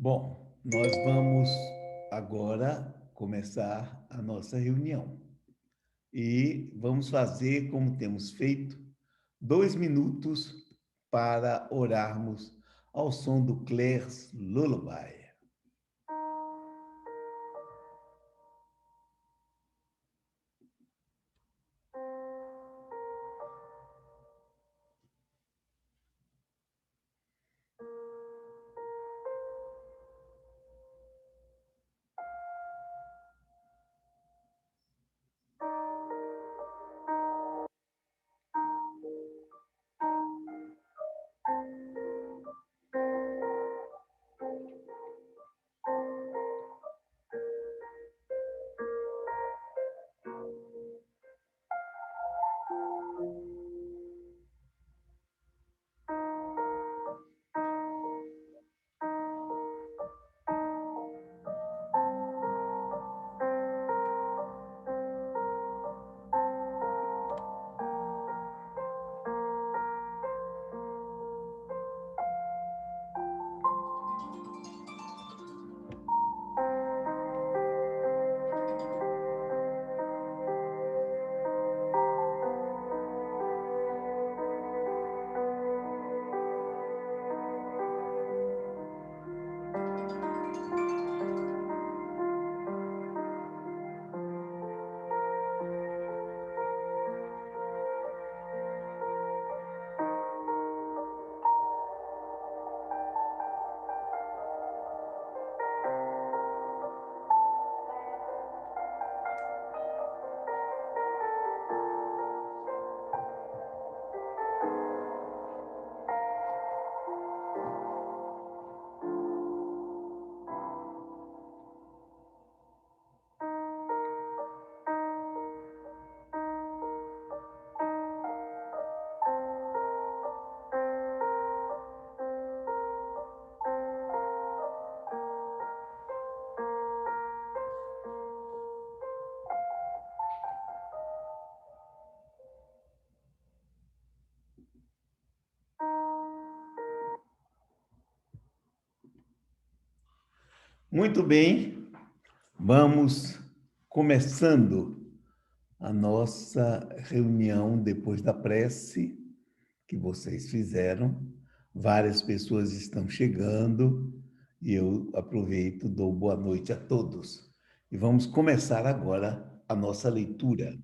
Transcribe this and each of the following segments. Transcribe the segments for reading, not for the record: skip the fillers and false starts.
Bom, nós vamos agora começar a nossa reunião e vamos fazer como temos feito, 2 minutos para orarmos ao som do Claire's Lullaby. Muito bem, vamos começando a nossa reunião depois da prece que vocês fizeram. Várias pessoas estão chegando e eu aproveito, dou boa noite a todos. E vamos começar agora a nossa leitura.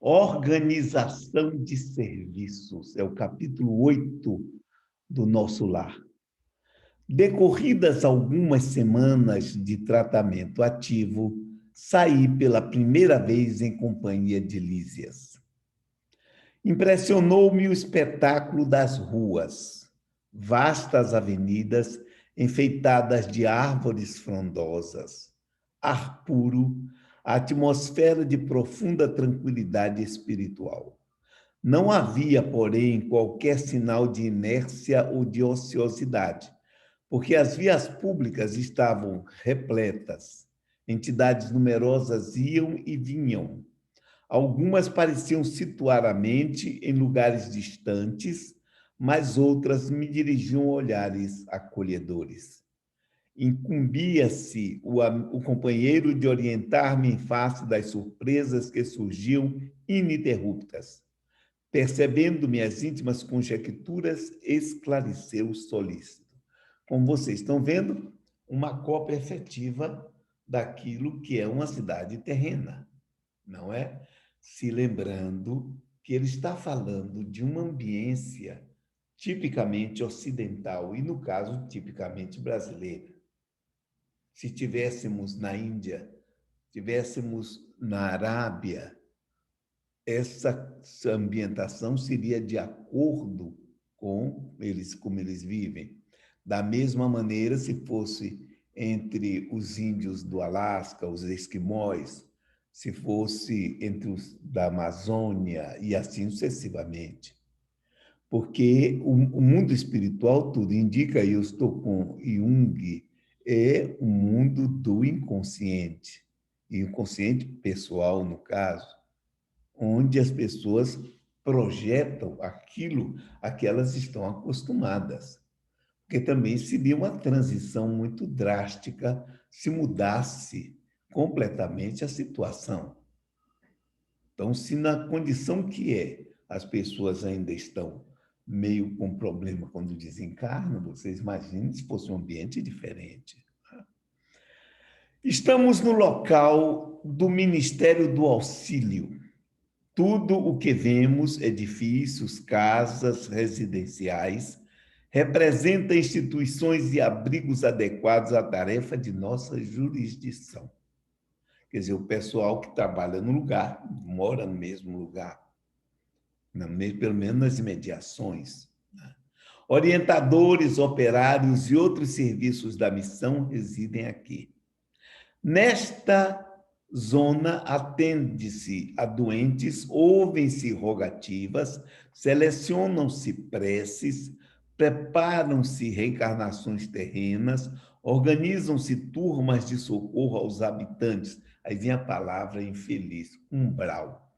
Organização de serviços, é o capítulo 8 do nosso lar. Decorridas algumas semanas de tratamento ativo, saí pela primeira vez em companhia de Lísias. Impressionou-me o espetáculo das ruas, vastas avenidas enfeitadas de árvores frondosas, ar puro, a atmosfera de profunda tranquilidade espiritual. Não havia, porém, qualquer sinal de inércia ou de ociosidade, porque as vias públicas estavam repletas, entidades numerosas iam e vinham. Algumas pareciam situar a mente em lugares distantes, mas outras me dirigiam olhares acolhedores. Incumbia-se o companheiro de orientar-me em face das surpresas que surgiam ininterruptas. Percebendo minhas íntimas conjecturas, esclareceu solícito. Como vocês estão vendo, uma cópia efetiva daquilo que é uma cidade terrena, não é? Se lembrando que ele está falando de uma ambiência tipicamente ocidental e, no caso, tipicamente brasileira. Se tivéssemos na Índia, tivéssemos na Arábia, essa ambientação seria de acordo com eles, como eles vivem. Da mesma maneira, se fosse entre os índios do Alasca, os esquimós, se fosse entre os da Amazônia e assim sucessivamente. Porque o mundo espiritual, tudo indica, e eu estou com Jung, é o mundo do inconsciente, e o inconsciente pessoal, no caso, onde as pessoas projetam aquilo a que elas estão acostumadas. porque também seria uma transição muito drástica se mudasse completamente a situação. Então, se na condição que as pessoas ainda estão meio com problema quando desencarnam, vocês imaginem se fosse um ambiente diferente. Estamos no local do Ministério do Auxílio. Tudo o que vemos, edifícios, casas residenciais, representa instituições e abrigos adequados à tarefa de nossa jurisdição. Quer dizer, o pessoal que trabalha no lugar, mora no mesmo lugar, pelo menos nas imediações. Orientadores, operários e outros serviços da missão residem aqui. Nesta zona, atende-se a doentes, ouvem-se rogativas, selecionam-se preces, preparam-se reencarnações terrenas, organizam-se turmas de socorro aos habitantes. Aí vem a palavra infeliz, umbral.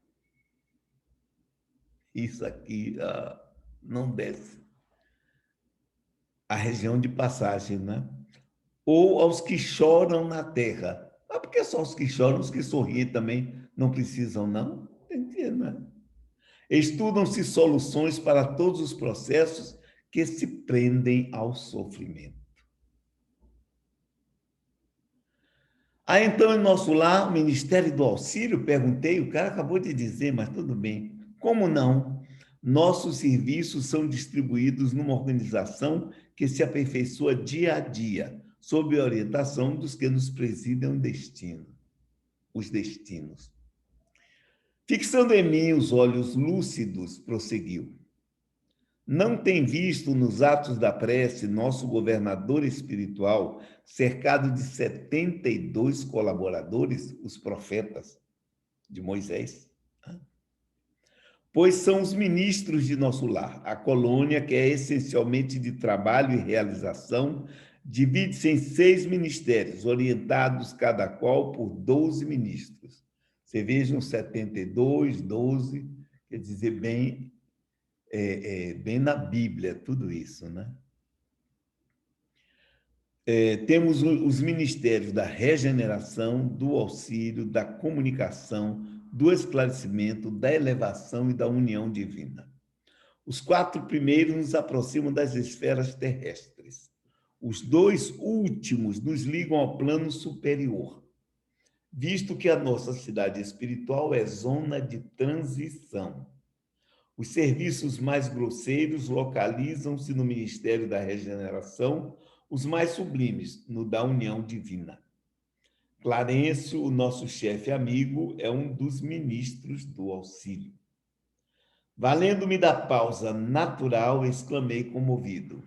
Isso aqui não desce. A região de passagem, né? Ou aos que choram na terra. Mas por que só os que choram, os que sorriem também não precisam, não? Entende, né? Estudam-se soluções para todos os processos que se prendem ao sofrimento. Então, em nosso lar, o Ministério do Auxílio, perguntei, o cara acabou de dizer, mas tudo bem. Como não? Nossos serviços são distribuídos numa organização que se aperfeiçoa dia a dia, sob a orientação dos que nos presidem os destinos. Fixando em mim os olhos lúcidos, prosseguiu. Não tem visto nos atos da prece nosso governador espiritual, cercado de 72 colaboradores, os profetas de Moisés? Pois são os ministros de nosso lar. A colônia, que é essencialmente de trabalho e realização, divide-se em 6 ministérios, orientados cada qual por 12 ministros. Você vejam 72, 12, quer dizer, bem na Bíblia, tudo isso, né? Temos os ministérios da regeneração, do auxílio, da comunicação, do esclarecimento, da elevação e da união divina. Os 4 primeiros nos aproximam das esferas terrestres. Os 2 últimos nos ligam ao plano superior, visto que a nossa cidade espiritual é zona de transição. Os serviços mais grosseiros localizam-se no Ministério da Regeneração, os mais sublimes, no da União Divina. Clarencio, o nosso chefe amigo, é um dos ministros do auxílio. Valendo-me da pausa natural, exclamei comovido.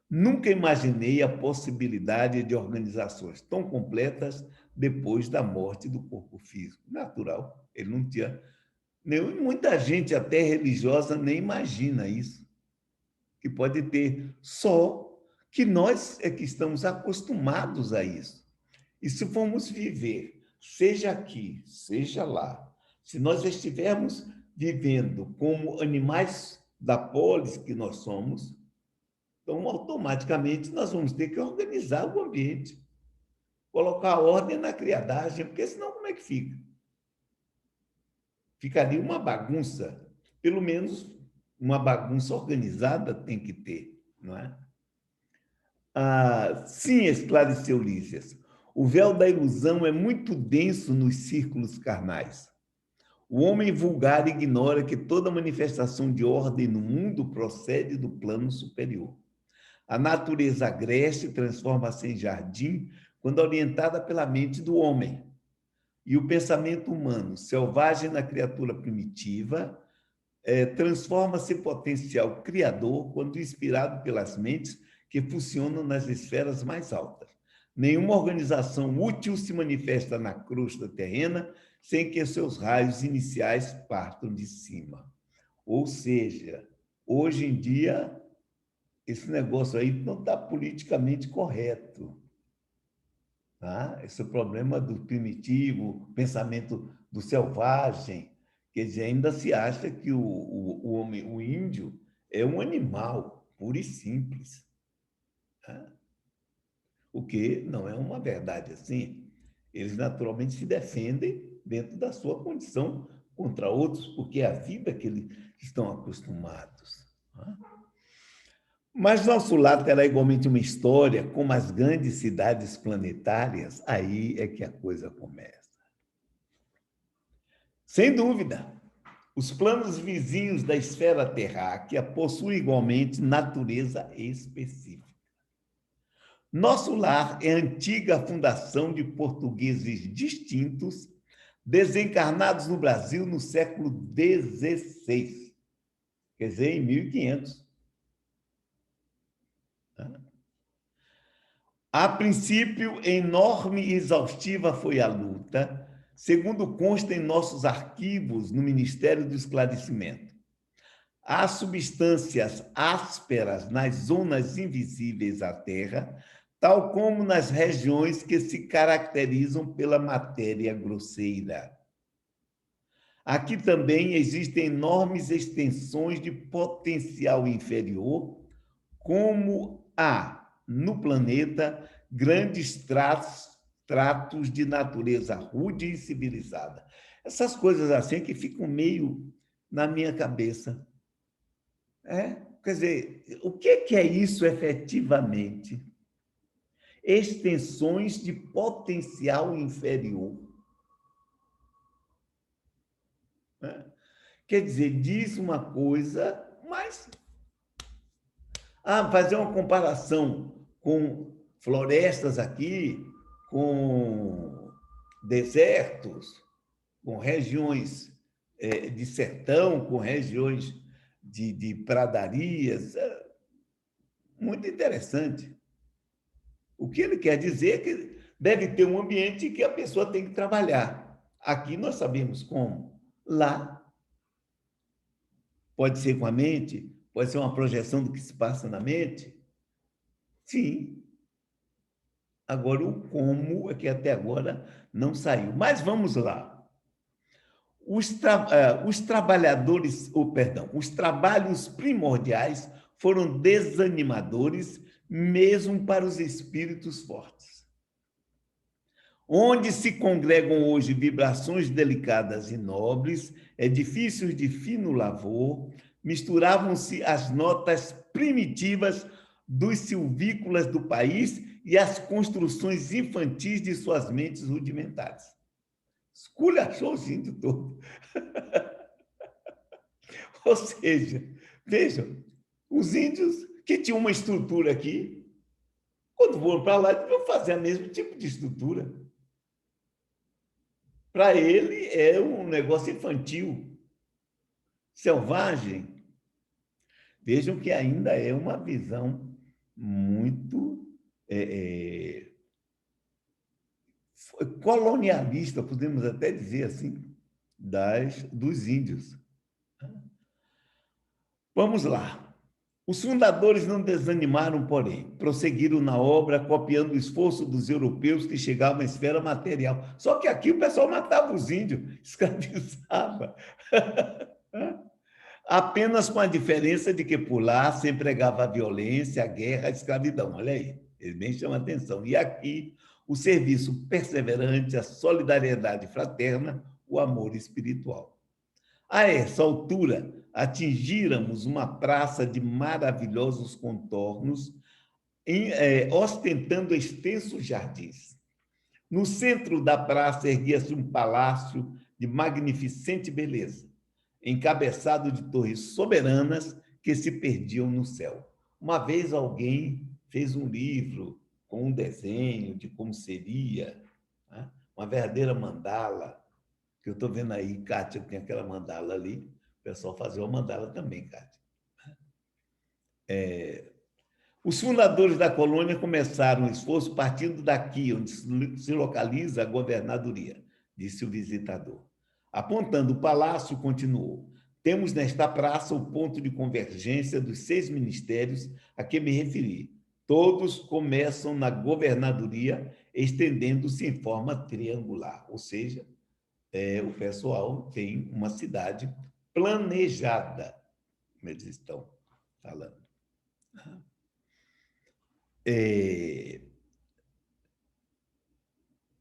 Nunca imaginei a possibilidade de organizações tão completas depois da morte do corpo físico. Natural, ele não tinha... Muita gente, até religiosa, nem imagina isso, que pode ter. Só que nós é que estamos acostumados a isso. E se formos viver, seja aqui, seja lá, se nós estivermos vivendo como animais da polis que nós somos, então automaticamente nós vamos ter que organizar o ambiente, colocar ordem na criadagem, porque senão como é que fica? Ficaria uma bagunça, pelo menos uma bagunça organizada tem que ter, não é? Sim, esclareceu Lísias, o véu da ilusão é muito denso nos círculos carnais. O homem vulgar ignora que toda manifestação de ordem no mundo procede do plano superior. A natureza agreste transforma-se em jardim quando orientada pela mente do homem. E o pensamento humano, selvagem na criatura primitiva, transforma-se em potencial criador quando inspirado pelas mentes que funcionam nas esferas mais altas. Nenhuma organização útil se manifesta na crosta terrena sem que seus raios iniciais partam de cima. Ou seja, hoje em dia, esse negócio aí não está politicamente correto. Tá? Esse é o problema do primitivo, pensamento do selvagem. Quer dizer, ainda se acha que o homem, o índio, é um animal, puro e simples. o que não é uma verdade assim. Eles naturalmente se defendem dentro da sua condição contra outros, porque é a vida que eles estão acostumados. Né? Mas nosso lado terá igualmente uma história, como as grandes cidades planetárias, aí é que a coisa começa. Sem dúvida, os planos vizinhos da esfera terráquea possuem igualmente natureza específica. Nosso lar é a antiga fundação de portugueses distintos, desencarnados no Brasil no século XVI, quer dizer, em 1500. A princípio, enorme e exaustiva foi a luta, segundo consta em nossos arquivos no Ministério do Esclarecimento. Há substâncias ásperas nas zonas invisíveis à Terra, tal como nas regiões que se caracterizam pela matéria grosseira. Aqui também existem enormes extensões de potencial inferior, como há no planeta grandes tratos de natureza rude e civilizada. Essas coisas assim que ficam meio na minha cabeça. Quer dizer, o que é isso efetivamente? Extensões de potencial inferior. Né? Quer dizer, diz uma coisa, mas fazer uma comparação com florestas aqui, com desertos, com regiões de sertão, com regiões de pradarias, muito interessante. O que ele quer dizer é que deve ter um ambiente que a pessoa tem que trabalhar. Aqui nós sabemos como. Lá, pode ser com a mente, pode ser uma projeção do que se passa na mente. Sim. Agora, o como é que até agora não saiu. Mas vamos lá. Os trabalhadores, os trabalhos primordiais foram desanimadores mesmo para os espíritos fortes. Onde se congregam hoje vibrações delicadas e nobres, edifícios de fino lavor, misturavam-se as notas primitivas dos silvícolas do país e as construções infantis de suas mentes rudimentares. Esculachou os índios todos. Ou seja, vejam, os índios que tinham uma estrutura aqui, quando foram para lá, deviam fazer o mesmo tipo de estrutura. Para ele, é um negócio infantil, selvagem. Vejam que ainda é uma visão muito colonialista, podemos até dizer assim, dos índios. Vamos lá. Os fundadores não desanimaram, porém, prosseguiram na obra, copiando o esforço dos europeus que chegavam à esfera material. Só que aqui o pessoal matava os índios, escravizava. Apenas com a diferença de que por lá se empregava a violência, a guerra, a escravidão. Olha aí, ele bem chama a atenção. E aqui, o serviço perseverante, a solidariedade fraterna, o amor espiritual. A essa altura, atingíramos uma praça de maravilhosos contornos, ostentando extensos jardins. No centro da praça erguia-se um palácio de magnificente beleza, encabeçado de torres soberanas que se perdiam no céu. Uma vez alguém fez um livro com um desenho de como seria, né? Uma verdadeira mandala, que eu estou vendo aí, Kátia, tem aquela mandala ali, o pessoal fazia uma mandala também, Kátia. Os fundadores da colônia começaram o esforço partindo daqui, onde se localiza a governadoria, disse o visitador. Apontando o palácio, continuou. Temos nesta praça o ponto de convergência dos 6 ministérios a que me referi. Todos começam na governadoria, estendendo-se em forma triangular, ou seja, o pessoal tem uma cidade planejada, como eles estão falando.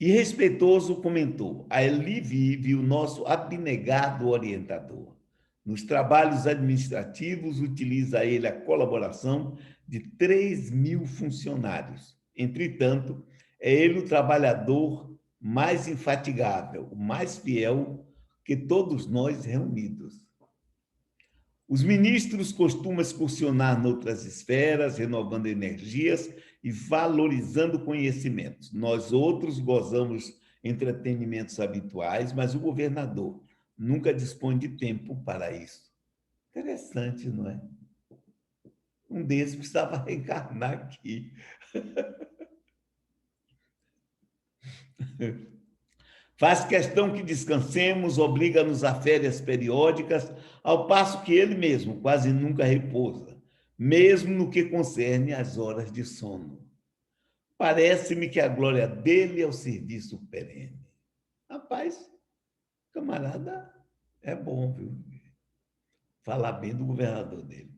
E respeitoso comentou: ali vive o nosso abnegado orientador. Nos trabalhos administrativos, utiliza ele a colaboração de 3.000 funcionários. Entretanto, é ele o trabalhador mais infatigável, o mais fiel que todos nós reunidos. Os ministros costumam excursionar noutras esferas, renovando energias e valorizando conhecimentos. Nós outros gozamos entretenimentos habituais, mas o governador nunca dispõe de tempo para isso. Interessante, não é? Um desses precisava reencarnar aqui. Faz questão que descansemos, obriga-nos a férias periódicas, ao passo que ele mesmo quase nunca repousa, mesmo no que concerne às horas de sono. Parece-me que a glória dele é o serviço perene. Rapaz, camarada, é bom, viu? Falar bem do governador dele.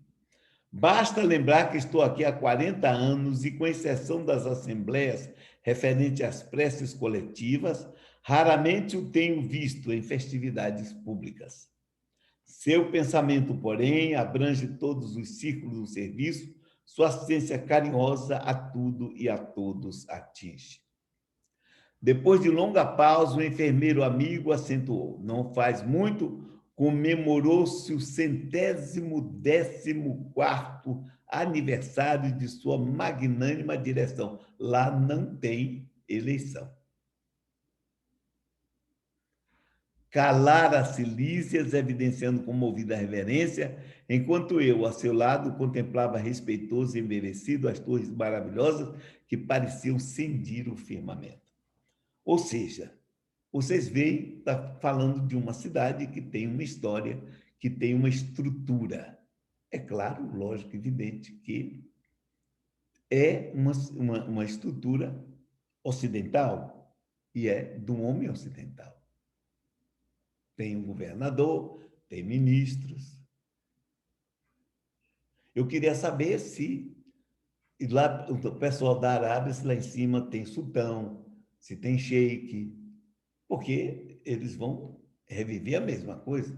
Basta lembrar que estou aqui há 40 anos e, com exceção das assembleias referentes às preces coletivas, raramente o tenho visto em festividades públicas. Seu pensamento, porém, abrange todos os círculos do serviço, sua assistência carinhosa a tudo e a todos atinge. Depois de longa pausa, o enfermeiro amigo acentuou: não faz muito, comemorou-se o 114º aniversário de sua magnânima direção. Lá não tem eleição. Calara-se Lísias, evidenciando comovida reverência, enquanto eu, a seu lado, contemplava respeitoso e embevecido as torres maravilhosas que pareciam cindir o firmamento. Ou seja, vocês veem, está falando de uma cidade que tem uma história, que tem uma estrutura. É claro, lógico, evidente, que é uma estrutura ocidental e é do homem ocidental. Tem um governador, tem ministros. Eu queria saber se lá o pessoal da Arábia, se lá em cima tem sultão, se tem sheik, porque eles vão reviver a mesma coisa.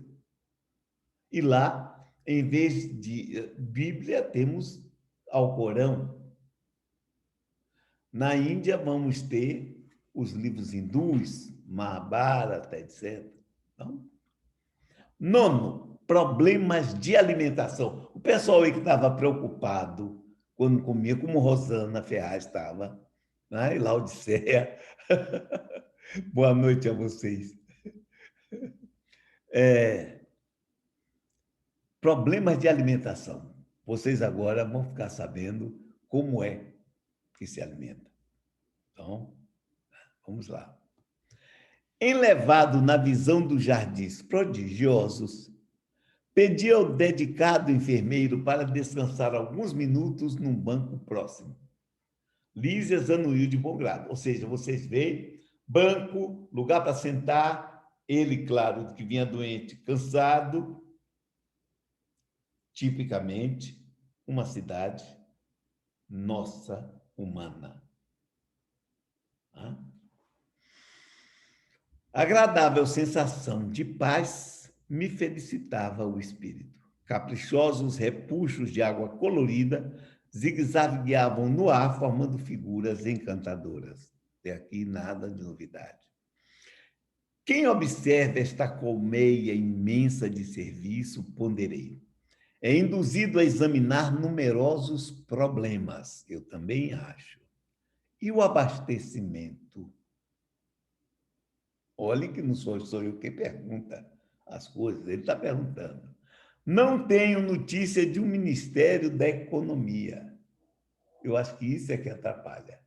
E lá, em vez de Bíblia, temos Alcorão. Na Índia, vamos ter os livros hindus, Mahabharata, etc. Então, nono, problemas de alimentação. O pessoal aí que estava preocupado quando comia, como Rosana Ferraz estava, né? E Laodiceia. Boa noite a vocês. Problemas de alimentação. Vocês agora vão ficar sabendo como é que se alimenta. Então, vamos lá. Enlevado na visão dos jardins prodigiosos, pedi ao dedicado enfermeiro para descansar alguns minutos num banco próximo. Lísias anuiu de bom grado. Ou seja, vocês veem, banco, lugar para sentar, ele, claro, que vinha doente, cansado, tipicamente uma cidade nossa, humana. Agradável sensação de paz me felicitava o espírito. Caprichosos repuxos de água colorida zigue-zagueavam no ar, formando figuras encantadoras. Até aqui nada de novidade. Quem observa esta colmeia imensa de serviço, ponderei, é induzido a examinar numerosos problemas, eu também acho. E o abastecimento? Olhe que não sou eu quem pergunta as coisas, ele está perguntando. Não tenho notícia de um Ministério da Economia. Eu acho que isso é que atrapalha.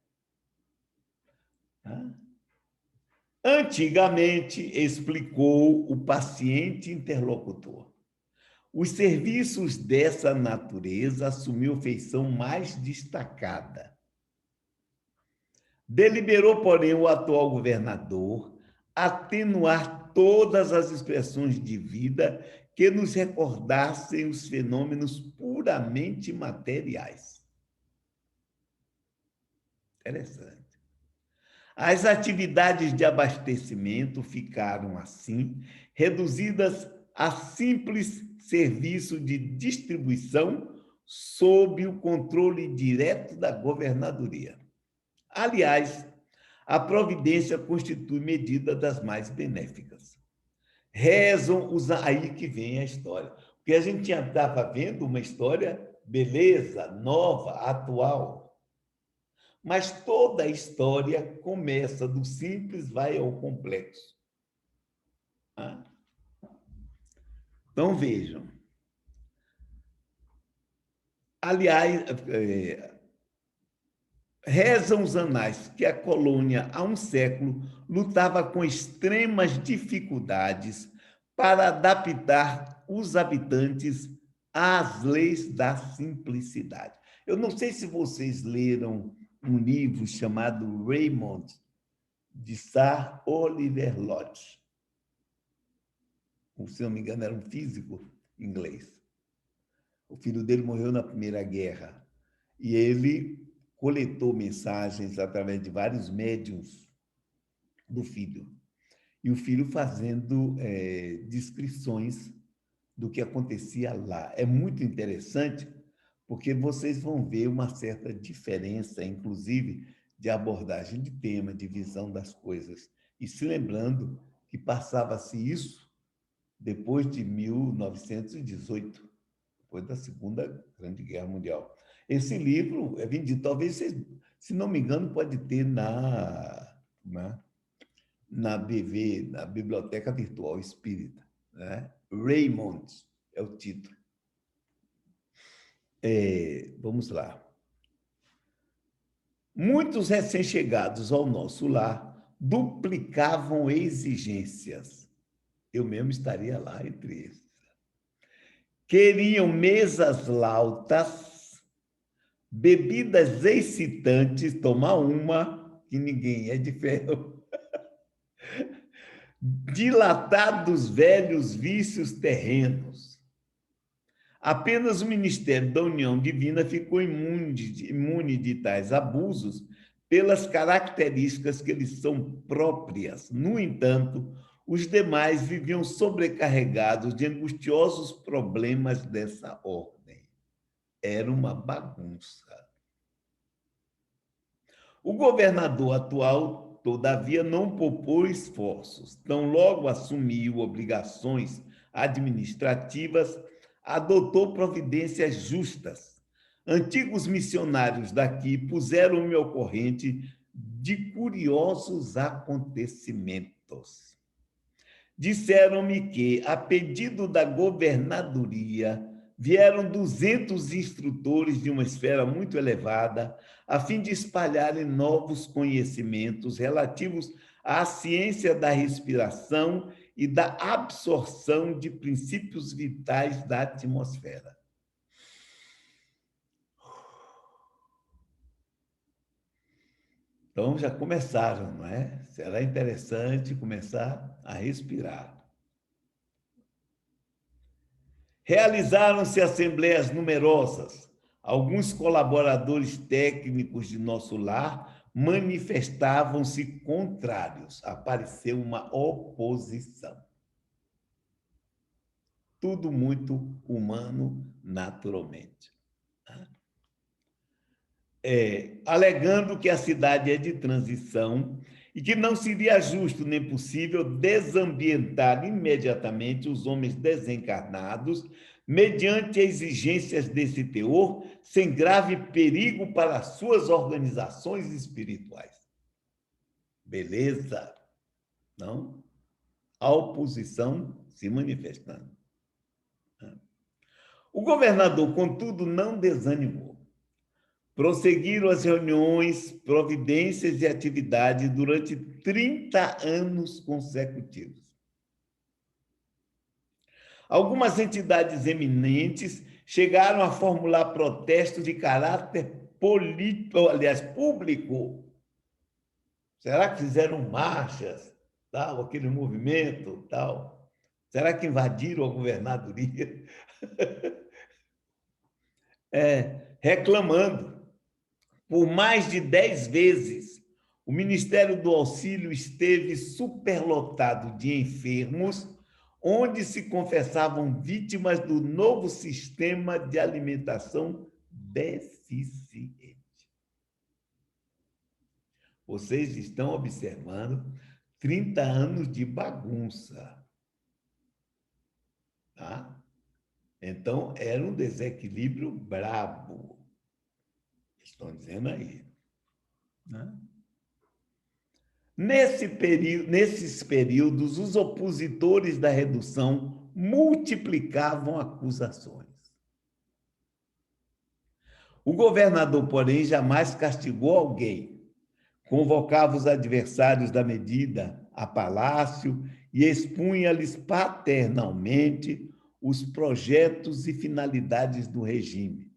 Antigamente, explicou o paciente interlocutor, os serviços dessa natureza assumiu feição mais destacada. Deliberou, porém, o atual governador atenuar todas as expressões de vida que nos recordassem os fenômenos puramente materiais. Interessante. As atividades de abastecimento ficaram, assim, reduzidas a simples serviço de distribuição sob o controle direto da governadoria. Aliás, a providência constitui medida das mais benéficas. Rezam os... Aí que vem a história. Porque a gente estava vendo uma história, beleza, nova, atual. Mas toda a história começa do simples, vai ao complexo. Então, vejam. Aliás, rezam os anais que a colônia, há um século, lutava com extremas dificuldades para adaptar os habitantes às leis da simplicidade. Eu não sei se vocês leram um livro chamado Raymond, de Sir Oliver Lodge. Se não me engano, era um físico inglês. O filho dele morreu na Primeira Guerra e ele coletou mensagens através de vários médiuns do filho. E o filho fazendo descrições do que acontecia lá. É muito interessante, porque vocês vão ver uma certa diferença, inclusive, de abordagem de tema, de visão das coisas. E se lembrando que passava-se isso depois de 1918, depois da Segunda Grande Guerra Mundial. Esse livro é vendido, talvez, se não me engano, pode ter na BV, na Biblioteca Virtual Espírita. Né? Raymond é o título. Vamos lá. Muitos recém-chegados ao nosso lar duplicavam exigências. Eu mesmo estaria lá entre eles. Queriam mesas lautas, bebidas excitantes, tomar uma, que ninguém é de ferro, dilatados velhos vícios terrenos. Apenas o ministério da união divina ficou imune de tais abusos pelas características que lhes são próprias. No entanto, os demais viviam sobrecarregados de angustiosos problemas dessa ordem. Era uma bagunça. O governador atual, todavia, não poupou esforços. Tão logo assumiu obrigações administrativas, adotou providências justas. Antigos missionários daqui puseram-me ao corrente de curiosos acontecimentos. Disseram-me que, a pedido da governadoria, vieram 200 instrutores de uma esfera muito elevada, a fim de espalharem novos conhecimentos relativos à ciência da respiração e da absorção de princípios vitais da atmosfera. Então, já começaram, não é? Será interessante começar a respirar. Realizaram-se assembleias numerosas. Alguns colaboradores técnicos de nosso lar manifestavam-se contrários. Apareceu uma oposição. Tudo muito humano, naturalmente. Alegando que a cidade é de transição e que não seria justo nem possível desambientar imediatamente os homens desencarnados mediante exigências desse teor, sem grave perigo para suas organizações espirituais. Beleza? Não? A oposição se manifestando. O governador, contudo, não desanimou. Prosseguiram as reuniões, providências e atividades durante 30 anos consecutivos. Algumas entidades eminentes chegaram a formular protestos de caráter político, aliás, público. Será que fizeram marchas, tal, aquele movimento, tal? Será que invadiram a governadoria? Reclamando. Por mais de 10 vezes, O Ministério do Auxílio esteve superlotado de enfermos, onde se confessavam vítimas do novo sistema de alimentação deficiente. Vocês estão observando 30 anos de bagunça. Tá? Então, era um desequilíbrio brabo. Estão dizendo aí. Né? Nesses períodos, os opositores da redução multiplicavam acusações. O governador, porém, jamais castigou alguém. Convocava os adversários da medida a palácio e expunha-lhes paternalmente os projetos e finalidades do regime.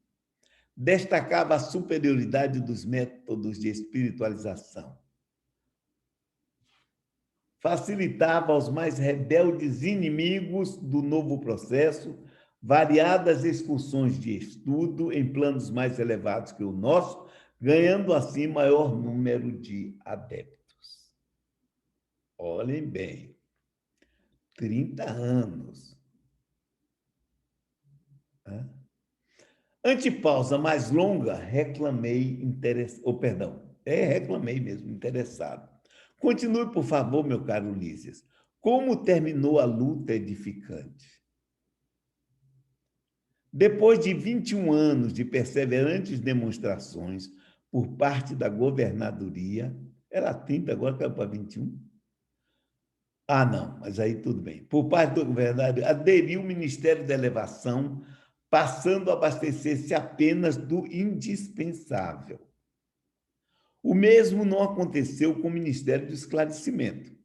Destacava a superioridade dos métodos de espiritualização. Facilitava aos mais rebeldes inimigos do novo processo variadas excursões de estudo em planos mais elevados que o nosso, ganhando assim maior número de adeptos. Olhem bem, 30 anos. Antipausa mais longa, reclamei mesmo, interessado. Continue, por favor, meu caro Lísias. Como terminou a luta edificante? Depois de 21 anos de perseverantes demonstrações por parte da governadoria, era 30, agora caiu para 21? Ah, não, mas aí tudo bem. Por parte do governador, aderiu o Ministério da Elevação, passando a abastecer-se apenas do indispensável. O mesmo não aconteceu com o Ministério do Esclarecimento,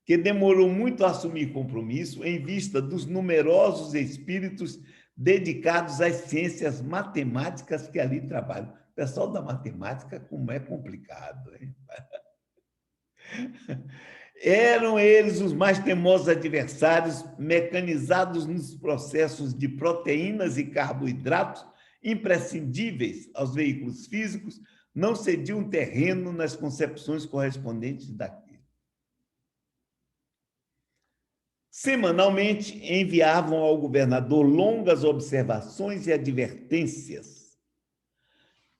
que demorou muito a assumir compromisso em vista dos numerosos espíritos dedicados às ciências matemáticas que ali trabalham. O pessoal da matemática, como é complicado, hein? Eram eles os mais teimosos adversários, mecanizados nos processos de proteínas e carboidratos imprescindíveis aos veículos físicos, não cediam terreno nas concepções correspondentes daquilo. Semanalmente, enviavam ao governador longas observações e advertências,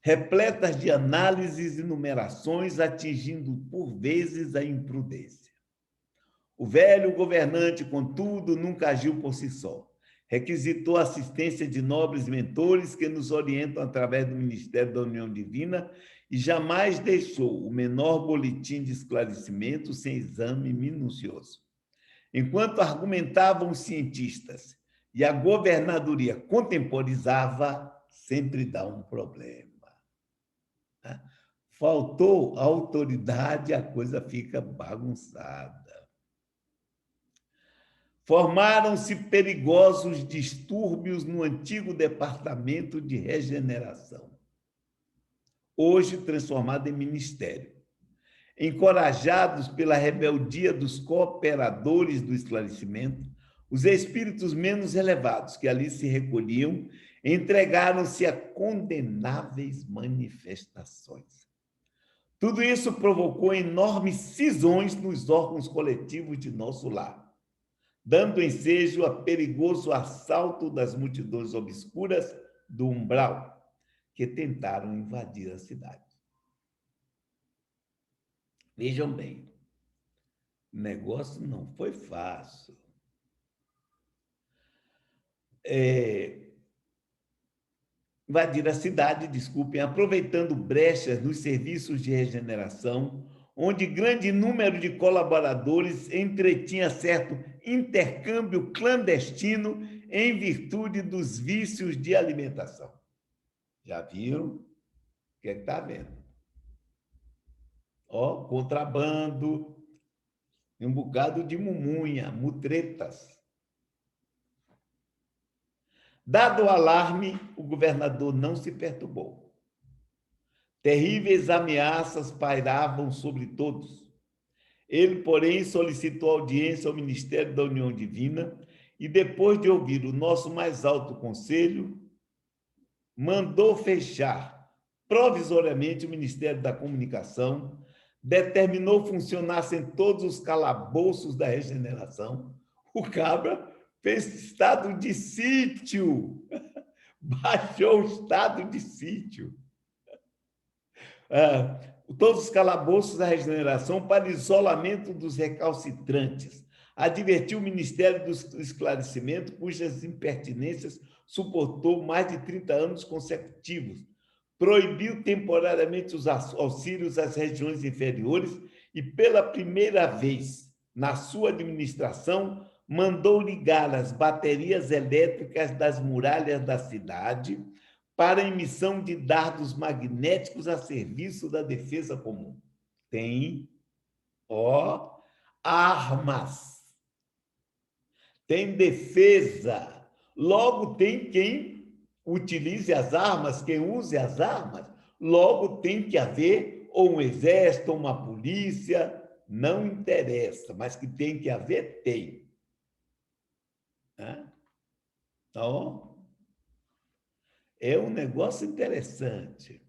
repletas de análises e numerações, atingindo, por vezes, a imprudência. O velho governante, contudo, nunca agiu por si só. Requisitou a assistência de nobres mentores que nos orientam através do Ministério da União Divina e jamais deixou o menor boletim de esclarecimento sem exame minucioso. Enquanto argumentavam os cientistas e a governadoria contemporizava, sempre dá um problema. Faltou autoridade, a coisa fica bagunçada. Formaram-se perigosos distúrbios no antigo Departamento de Regeneração, hoje transformado em ministério. Encorajados pela rebeldia dos cooperadores do esclarecimento, os espíritos menos elevados que ali se recolhiam entregaram-se a condenáveis manifestações. Tudo isso provocou enormes cisões nos órgãos coletivos de nosso lar, dando ensejo a perigoso assalto das multidões obscuras do umbral, que tentaram invadir a cidade. Vejam bem, o negócio não foi fácil. Invadir a cidade, desculpem, aproveitando brechas nos serviços de regeneração, onde grande número de colaboradores entretinha certo intercâmbio clandestino em virtude dos vícios de alimentação. Já viram? O que é que está vendo? Ó, contrabando, um bocado de mumunha, mutretas. Dado o alarme, o governador não se perturbou. Terríveis ameaças pairavam sobre todos. Ele, porém, solicitou audiência ao Ministério da União Divina e, depois de ouvir o nosso mais alto conselho, mandou fechar provisoriamente o Ministério da Comunicação, determinou funcionassem todos os calabouços da regeneração. O cabra fez estado de sítio, baixou o estado de sítio. Todos os calabouços da regeneração para isolamento dos recalcitrantes. Advertiu o Ministério do Esclarecimento, cujas impertinências suportou mais de 30 anos consecutivos. Proibiu temporariamente os auxílios às regiões inferiores e, pela primeira vez na sua administração, mandou ligar as baterias elétricas das muralhas da cidade para a emissão de dardos magnéticos a serviço da defesa comum. Tem, armas. Tem defesa. Logo, tem quem utilize as armas, quem use as armas. Logo, tem que haver ou um exército, ou uma polícia. Não interessa, mas que tem que haver, tem. Então, é um negócio interessante.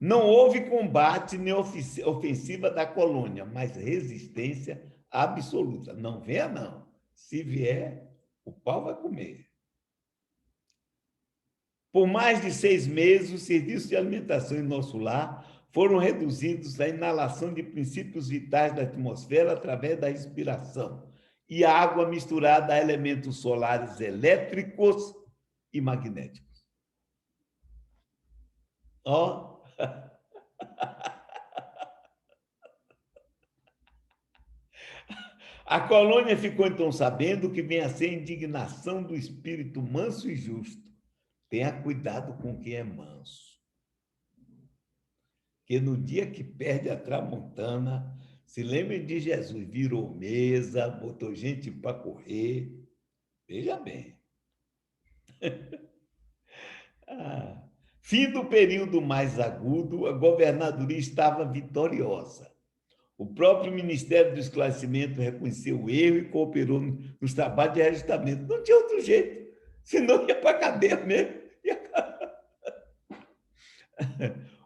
Não houve combate nem ofensiva da colônia, mas resistência absoluta. Não venha, não. Se vier, o pau vai comer. Por mais de 6 meses, os serviços de alimentação em nosso lar foram reduzidos à inalação de princípios vitais da atmosfera através da respiração e a água misturada a elementos solares elétricos e magnéticos. A colônia ficou então sabendo que vem a ser indignação do espírito manso e justo. Tenha cuidado com quem é manso. Porque no dia que perde a tramontana, se lembre de Jesus, virou mesa, botou gente para correr. Veja bem. Fim do período mais agudo, a governadoria estava vitoriosa. O próprio Ministério do Esclarecimento reconheceu o erro e cooperou nos trabalhos de reajustamento. Não tinha outro jeito, senão ia para a cadeia mesmo.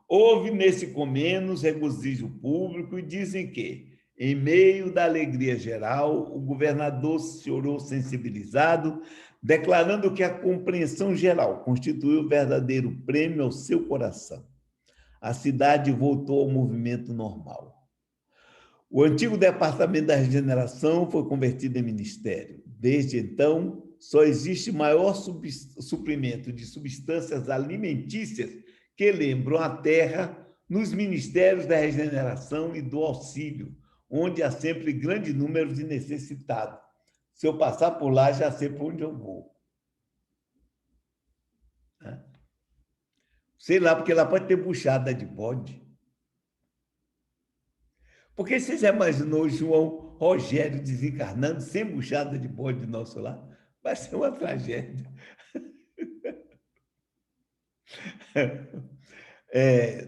Houve nesse comenos regozijo público e dizem que, em meio da alegria geral, o governador se orou sensibilizado, declarando que a compreensão geral constituiu o verdadeiro prêmio ao seu coração. A cidade voltou ao movimento normal. O antigo Departamento da Regeneração foi convertido em ministério. Desde então, só existe maior suprimento de substâncias alimentícias que lembram a terra nos ministérios da regeneração e do auxílio, onde há sempre grande número de necessitados. Se eu passar por lá, já sei para onde eu vou. Sei lá, porque lá pode ter buchada de bode. Porque você já imaginou João Rogério desencarnando sem buchada de bode nosso lá? Vai ser uma tragédia.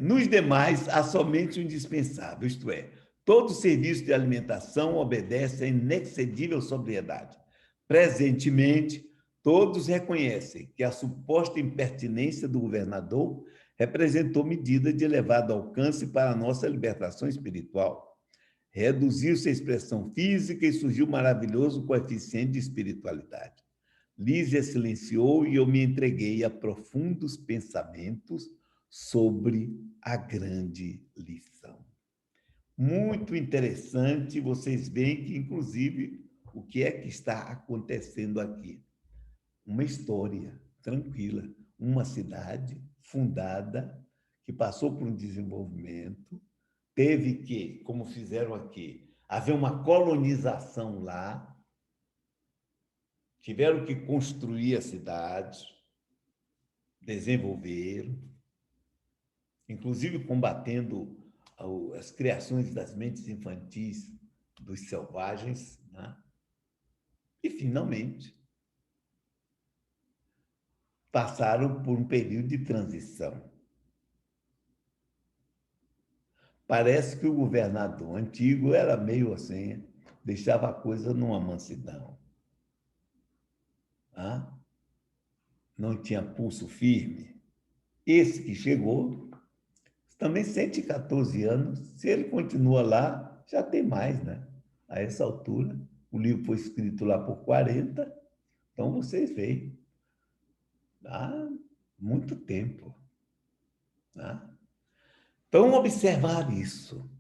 Nos demais, há somente o indispensável, isto é, todo serviço de alimentação obedece à inexcedível sobriedade. Presentemente, todos reconhecem que a suposta impertinência do governador representou medida de elevado alcance para a nossa libertação espiritual. Reduziu-se a expressão física e surgiu maravilhoso coeficiente de espiritualidade. Lísia silenciou e eu me entreguei a profundos pensamentos sobre a grande lição. Muito interessante, vocês veem que, inclusive, o que é que está acontecendo aqui? Uma história tranquila, uma cidade fundada, que passou por um desenvolvimento, teve que, como fizeram aqui, haver uma colonização lá, tiveram que construir a cidade, desenvolveram, inclusive combatendo as criações das mentes infantis dos selvagens, né? E, finalmente, passaram por um período de transição. Parece que o governador antigo era meio assim, deixava a coisa numa mansidão. Não tinha pulso firme. Esse que chegou também 114 anos. Se ele continua lá, já tem mais, né? A essa altura. O livro foi escrito lá por 40, então vocês veem. Há muito tempo. Né? Então, observar isso.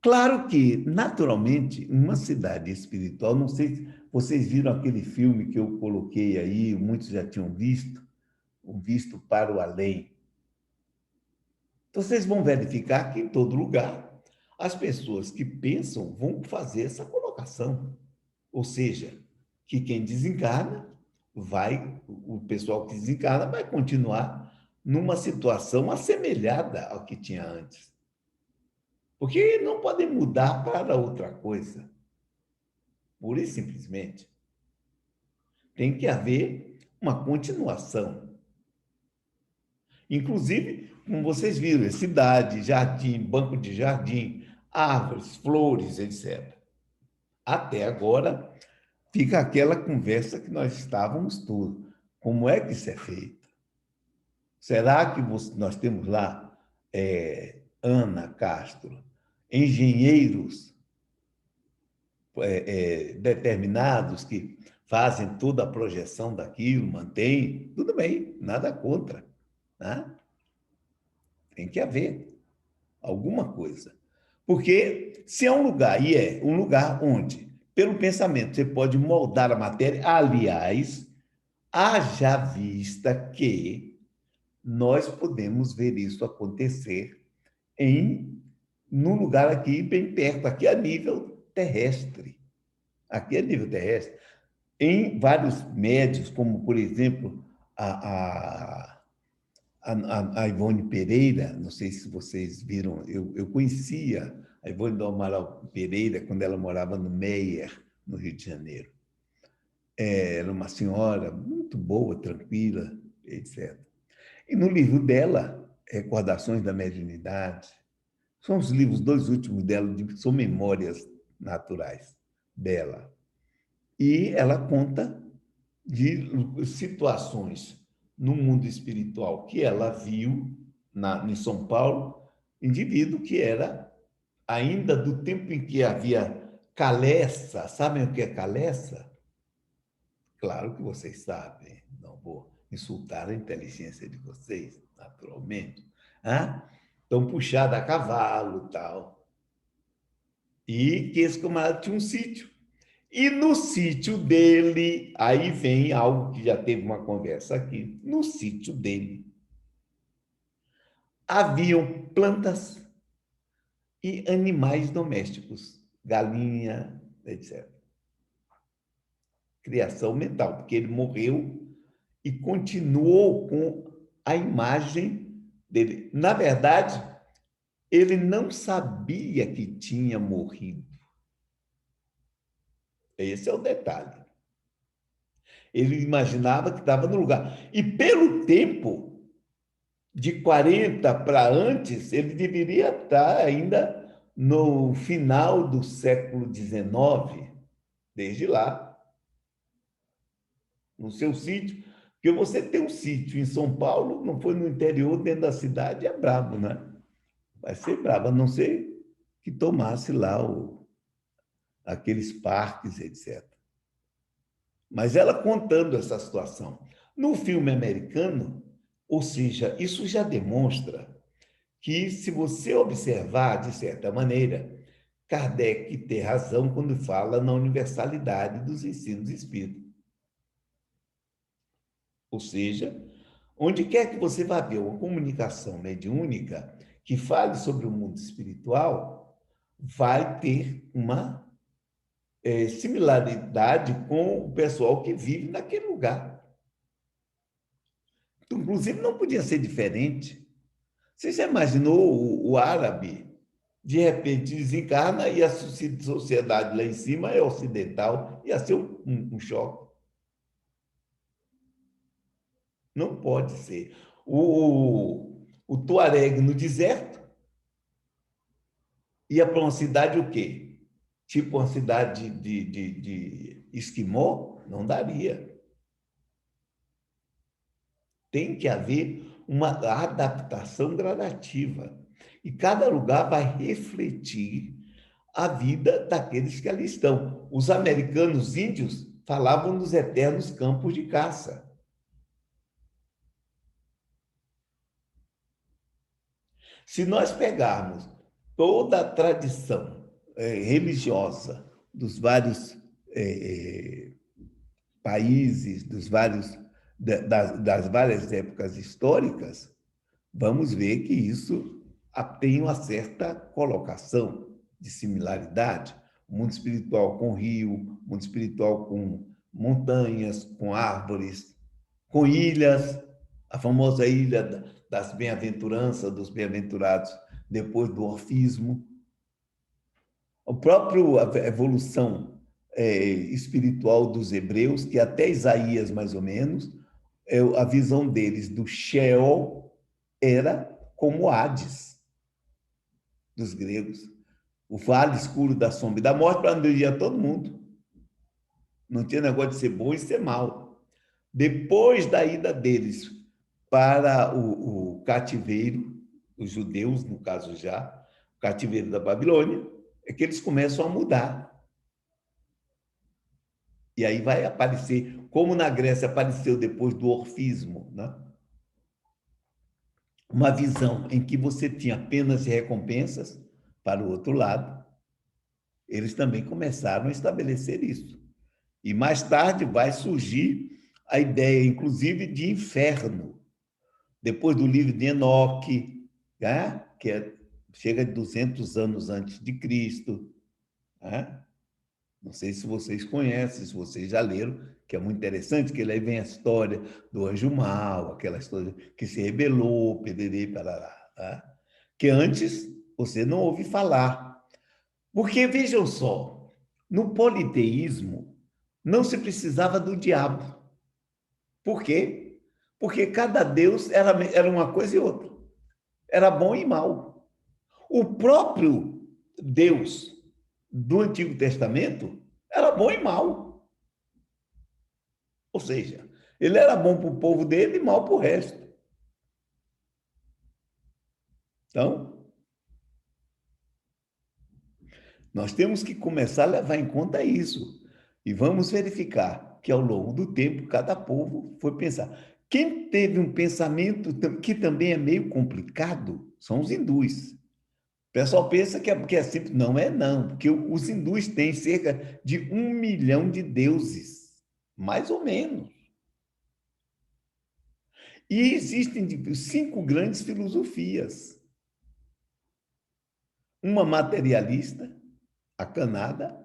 Claro que, naturalmente, uma cidade espiritual, não sei se vocês viram aquele filme que eu coloquei aí, muitos já tinham visto, o Visto para o Além. Então, vocês vão verificar que em todo lugar as pessoas que pensam vão fazer essa colocação. Ou seja, que quem desencarna vai, o pessoal que desencarna vai continuar numa situação assemelhada ao que tinha antes. Porque não podem mudar para outra coisa, pura e simplesmente. Tem que haver uma continuação. Inclusive, como vocês viram, é cidade, jardim, banco de jardim, árvores, flores, etc. Até agora, fica aquela conversa que nós estávamos todos. Como é que isso é feito? Será que nós temos lá, Ana Castro, engenheiros determinados que fazem toda a projeção daquilo, mantêm? Tudo bem, nada contra. Né? Tem que haver alguma coisa. Porque se é um lugar, e é um lugar onde, pelo pensamento, você pode moldar a matéria, aliás, haja vista que nós podemos ver isso acontecer num lugar aqui bem perto, aqui a nível terrestre. Aqui a nível terrestre. Em vários médios, como, por exemplo, a, a Ivone Pereira, não sei se vocês viram, eu conhecia a Ivone do Amaral Pereira quando ela morava no Meier, no Rio de Janeiro. Era uma senhora muito boa, tranquila, etc. E no livro dela, Recordações da Mediunidade, são os livros, dois últimos dela, são memórias naturais dela. E ela conta de situações no mundo espiritual que ela viu em São Paulo, indivíduo que era ainda do tempo em que havia caleça. Sabem o que é caleça? Claro que vocês sabem, não vou insultar a inteligência de vocês, naturalmente. Então, puxada a cavalo e tal. E que esse camarada tinha um sítio. E no sítio dele, aí vem algo que já teve uma conversa aqui, no sítio dele, haviam plantas e animais domésticos, galinha, etc. Criação mental, porque ele morreu e continuou com a imagem dele. Na verdade, ele não sabia que tinha morrido. Esse é o detalhe. Ele imaginava que estava no lugar. E pelo tempo, de 40 para antes, ele deveria estar ainda no final do século XIX, desde lá, no seu sítio. Porque você tem um sítio em São Paulo, não foi no interior, dentro da cidade, é brabo, né? Vai ser brabo, a não ser que tomasse lá aqueles parques, etc. Mas ela contando essa situação. No filme americano, ou seja, isso já demonstra que, se você observar, de certa maneira, Kardec tem razão quando fala na universalidade dos ensinos espíritas. Ou seja, onde quer que você vá ver uma comunicação mediúnica que fale sobre o mundo espiritual, vai ter uma similaridade com o pessoal que vive naquele lugar. Então, inclusive, não podia ser diferente. Você já imaginou o árabe, de repente, desencarna e a sociedade lá em cima é ocidental? Ia ser um choque. Não pode ser. O Tuareg no deserto ia para uma cidade o quê? Tipo uma cidade de esquimó? Não daria. Tem que haver uma adaptação gradativa. E cada lugar vai refletir a vida daqueles que ali estão. Os americanos índios falavam dos eternos campos de caça. Se nós pegarmos toda a tradição religiosa dos vários países, das várias épocas históricas, vamos ver que isso tem uma certa colocação de similaridade. O mundo espiritual com rio, o mundo espiritual com montanhas, com árvores, com ilhas, a famosa ilha das bem-aventuranças, dos bem-aventurados, depois do orfismo. A própria evolução espiritual dos hebreus, que até Isaías, mais ou menos, a visão deles do Sheol era como Hades, dos gregos. O vale escuro da sombra e da morte para onde ia todo mundo. Não tinha negócio de ser bom e ser mal. Depois da ida deles para o cativeiro, os judeus, no caso já, o cativeiro da Babilônia, é que eles começam a mudar. E aí vai aparecer, como na Grécia apareceu depois do orfismo, né? Uma visão em que você tinha penas e recompensas para o outro lado. Eles também começaram a estabelecer isso. E mais tarde vai surgir a ideia, inclusive, de inferno. Depois do livro de Enoque, né? Chega de 200 anos antes de Cristo. Né? Não sei se vocês conhecem, se vocês já leram, que é muito interessante, que aí vem a história do anjo mau, aquela história que se rebelou, pererê, parará, tá? Que antes você não ouve falar. Porque, vejam só, no politeísmo não se precisava do diabo. Por quê? Porque cada Deus era uma coisa e outra. Era bom e mal. O próprio Deus do Antigo Testamento era bom e mal. Ou seja, ele era bom para o povo dele e mal para o resto. Então, nós temos que começar a levar em conta isso. E vamos verificar que, ao longo do tempo, cada povo foi pensar. Quem teve um pensamento que também é meio complicado são os hindus. O pessoal pensa que é simples. Não é, não, porque os hindus têm cerca de 1 milhão de deuses, mais ou menos. E existem 5 grandes filosofias. Uma materialista, a Kanada,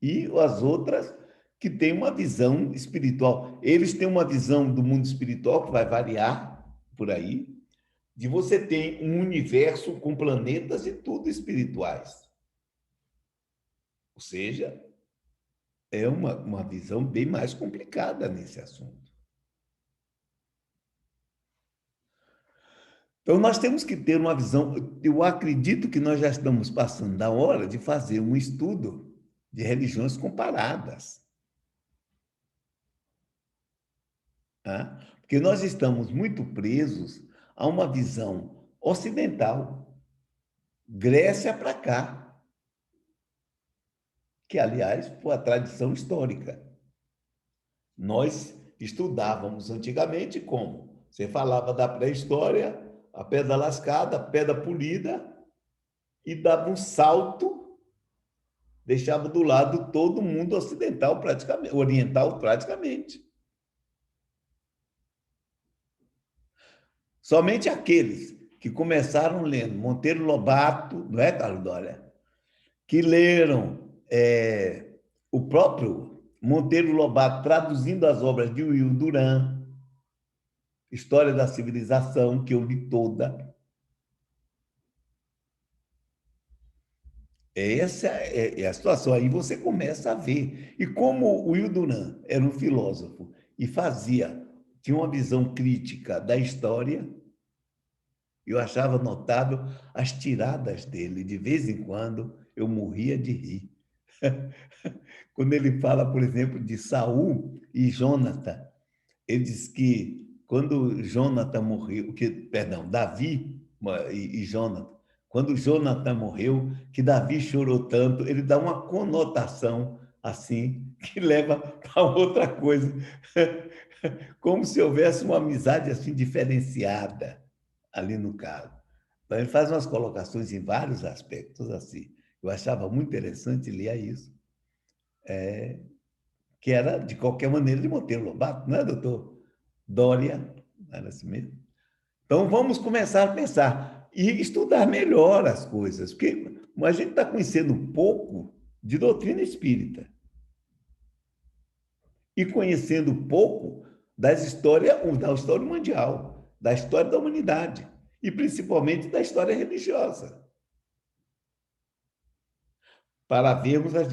e as outras que têm uma visão espiritual. Eles têm uma visão do mundo espiritual que vai variar por aí, de você ter um universo com planetas e tudo espirituais. Ou seja, é uma visão bem mais complicada nesse assunto. Então, nós temos que ter uma visão. Eu acredito que nós já estamos passando da hora de fazer um estudo de religiões comparadas. Tá? Porque nós estamos muito presos a uma visão ocidental, Grécia para cá, que, aliás, foi a tradição histórica. Nós estudávamos antigamente como? Você falava da pré-história, a pedra lascada, a pedra polida, e dava um salto, deixava do lado todo mundo ocidental, praticamente, oriental, praticamente. Somente aqueles que começaram lendo Monteiro Lobato, não é, Carlos Dória? Que leram o próprio Monteiro Lobato traduzindo as obras de Will Durant, História da Civilização, que eu li toda. Essa é a situação. Aí você começa a ver. E como o Will Durant era um filósofo e tinha uma visão crítica da história, eu achava notável as tiradas dele. De vez em quando, eu morria de rir. Quando ele fala, por exemplo, de Saul e Jonathan, ele diz que quando Jonathan morreu, perdão, Davi e Jonathan, quando Jonathan morreu, que Davi chorou tanto, ele dá uma conotação assim, que leva para outra coisa, como se houvesse uma amizade assim diferenciada ali no caso. Então, ele faz umas colocações em vários aspectos assim. Eu achava muito interessante ler isso, que era, de qualquer maneira, de Monteiro Lobato, não é, doutor? Dória, não era assim mesmo? Então, vamos começar a pensar e estudar melhor as coisas, porque a gente está conhecendo pouco de doutrina espírita e conhecendo pouco da história mundial, da história da humanidade e principalmente da história religiosa, para vermos as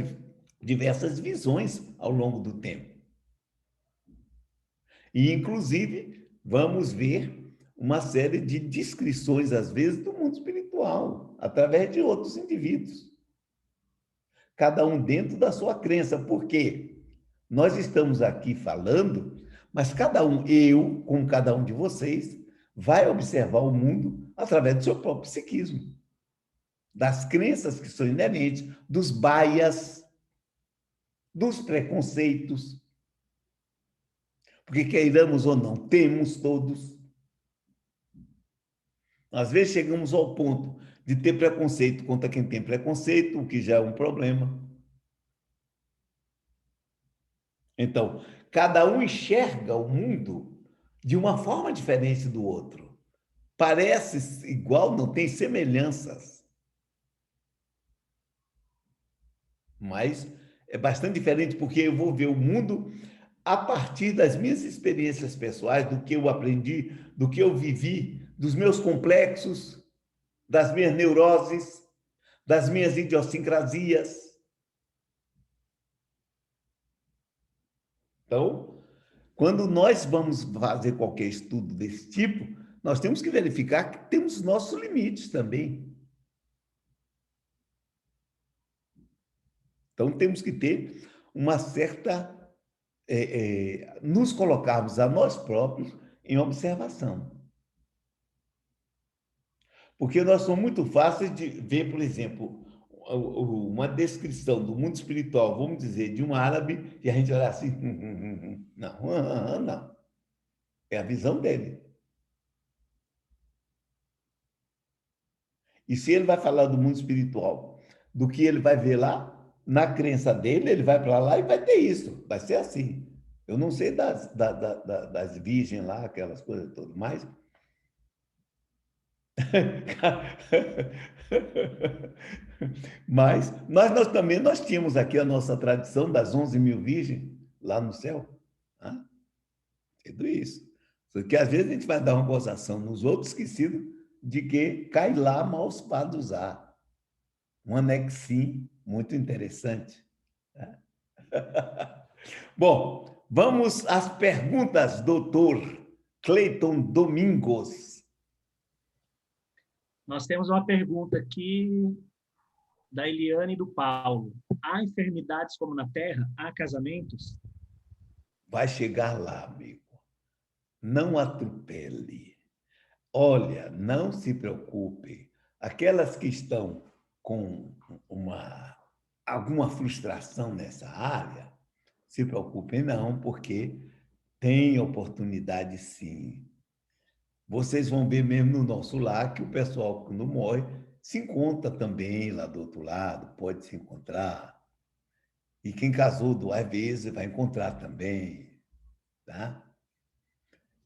diversas visões ao longo do tempo. E, inclusive, vamos ver uma série de descrições, às vezes, do mundo espiritual, através de outros indivíduos. Cada um dentro da sua crença, porque nós estamos aqui falando, mas cada um, eu, com cada um de vocês, vai observar o mundo através do seu próprio psiquismo, das crenças que são inerentes, dos bias, dos preconceitos, porque queiramos ou não, temos todos. Às vezes chegamos ao ponto de ter preconceito contra quem tem preconceito, o que já é um problema. Então, cada um enxerga o mundo de uma forma diferente do outro. Parece igual, não tem semelhanças, mas é bastante diferente porque eu vou ver o mundo a partir das minhas experiências pessoais, do que eu aprendi, do que eu vivi, dos meus complexos, das minhas neuroses, das minhas idiosincrasias. Então, quando nós vamos fazer qualquer estudo desse tipo, nós temos que verificar que temos nossos limites também. Então, temos que ter uma certa. Nos colocarmos a nós próprios em observação. Porque nós somos muito fáceis de ver, por exemplo, uma descrição do mundo espiritual, vamos dizer, de um árabe, e a gente olhar assim, não, não. É a visão dele. E se ele vai falar do mundo espiritual, do que ele vai ver lá, na crença dele, ele vai para lá e vai ter isso. Vai ser assim. Eu não sei das virgens lá, aquelas coisas todas, mas. Mas nós também nós tínhamos aqui a nossa tradição das 11.000 virgens lá no céu. Né? Tudo isso. Só que às vezes a gente vai dar uma gozação nos outros, esquecido de que cai lá mal os padres há. Um anexinho muito interessante. Né? Bom, vamos às perguntas, doutor Cleiton Domingos. Nós temos uma pergunta aqui da Eliane e do Paulo. Há enfermidades como na Terra? Há casamentos? Vai chegar lá, amigo. Não atropele. Olha, não se preocupe. Aquelas que estão com alguma frustração nessa área, se preocupem não, porque tem oportunidade sim. Vocês vão ver mesmo no nosso lar que o pessoal, quando morre, se encontra também lá do outro lado, pode se encontrar. E quem casou duas vezes vai encontrar também, tá?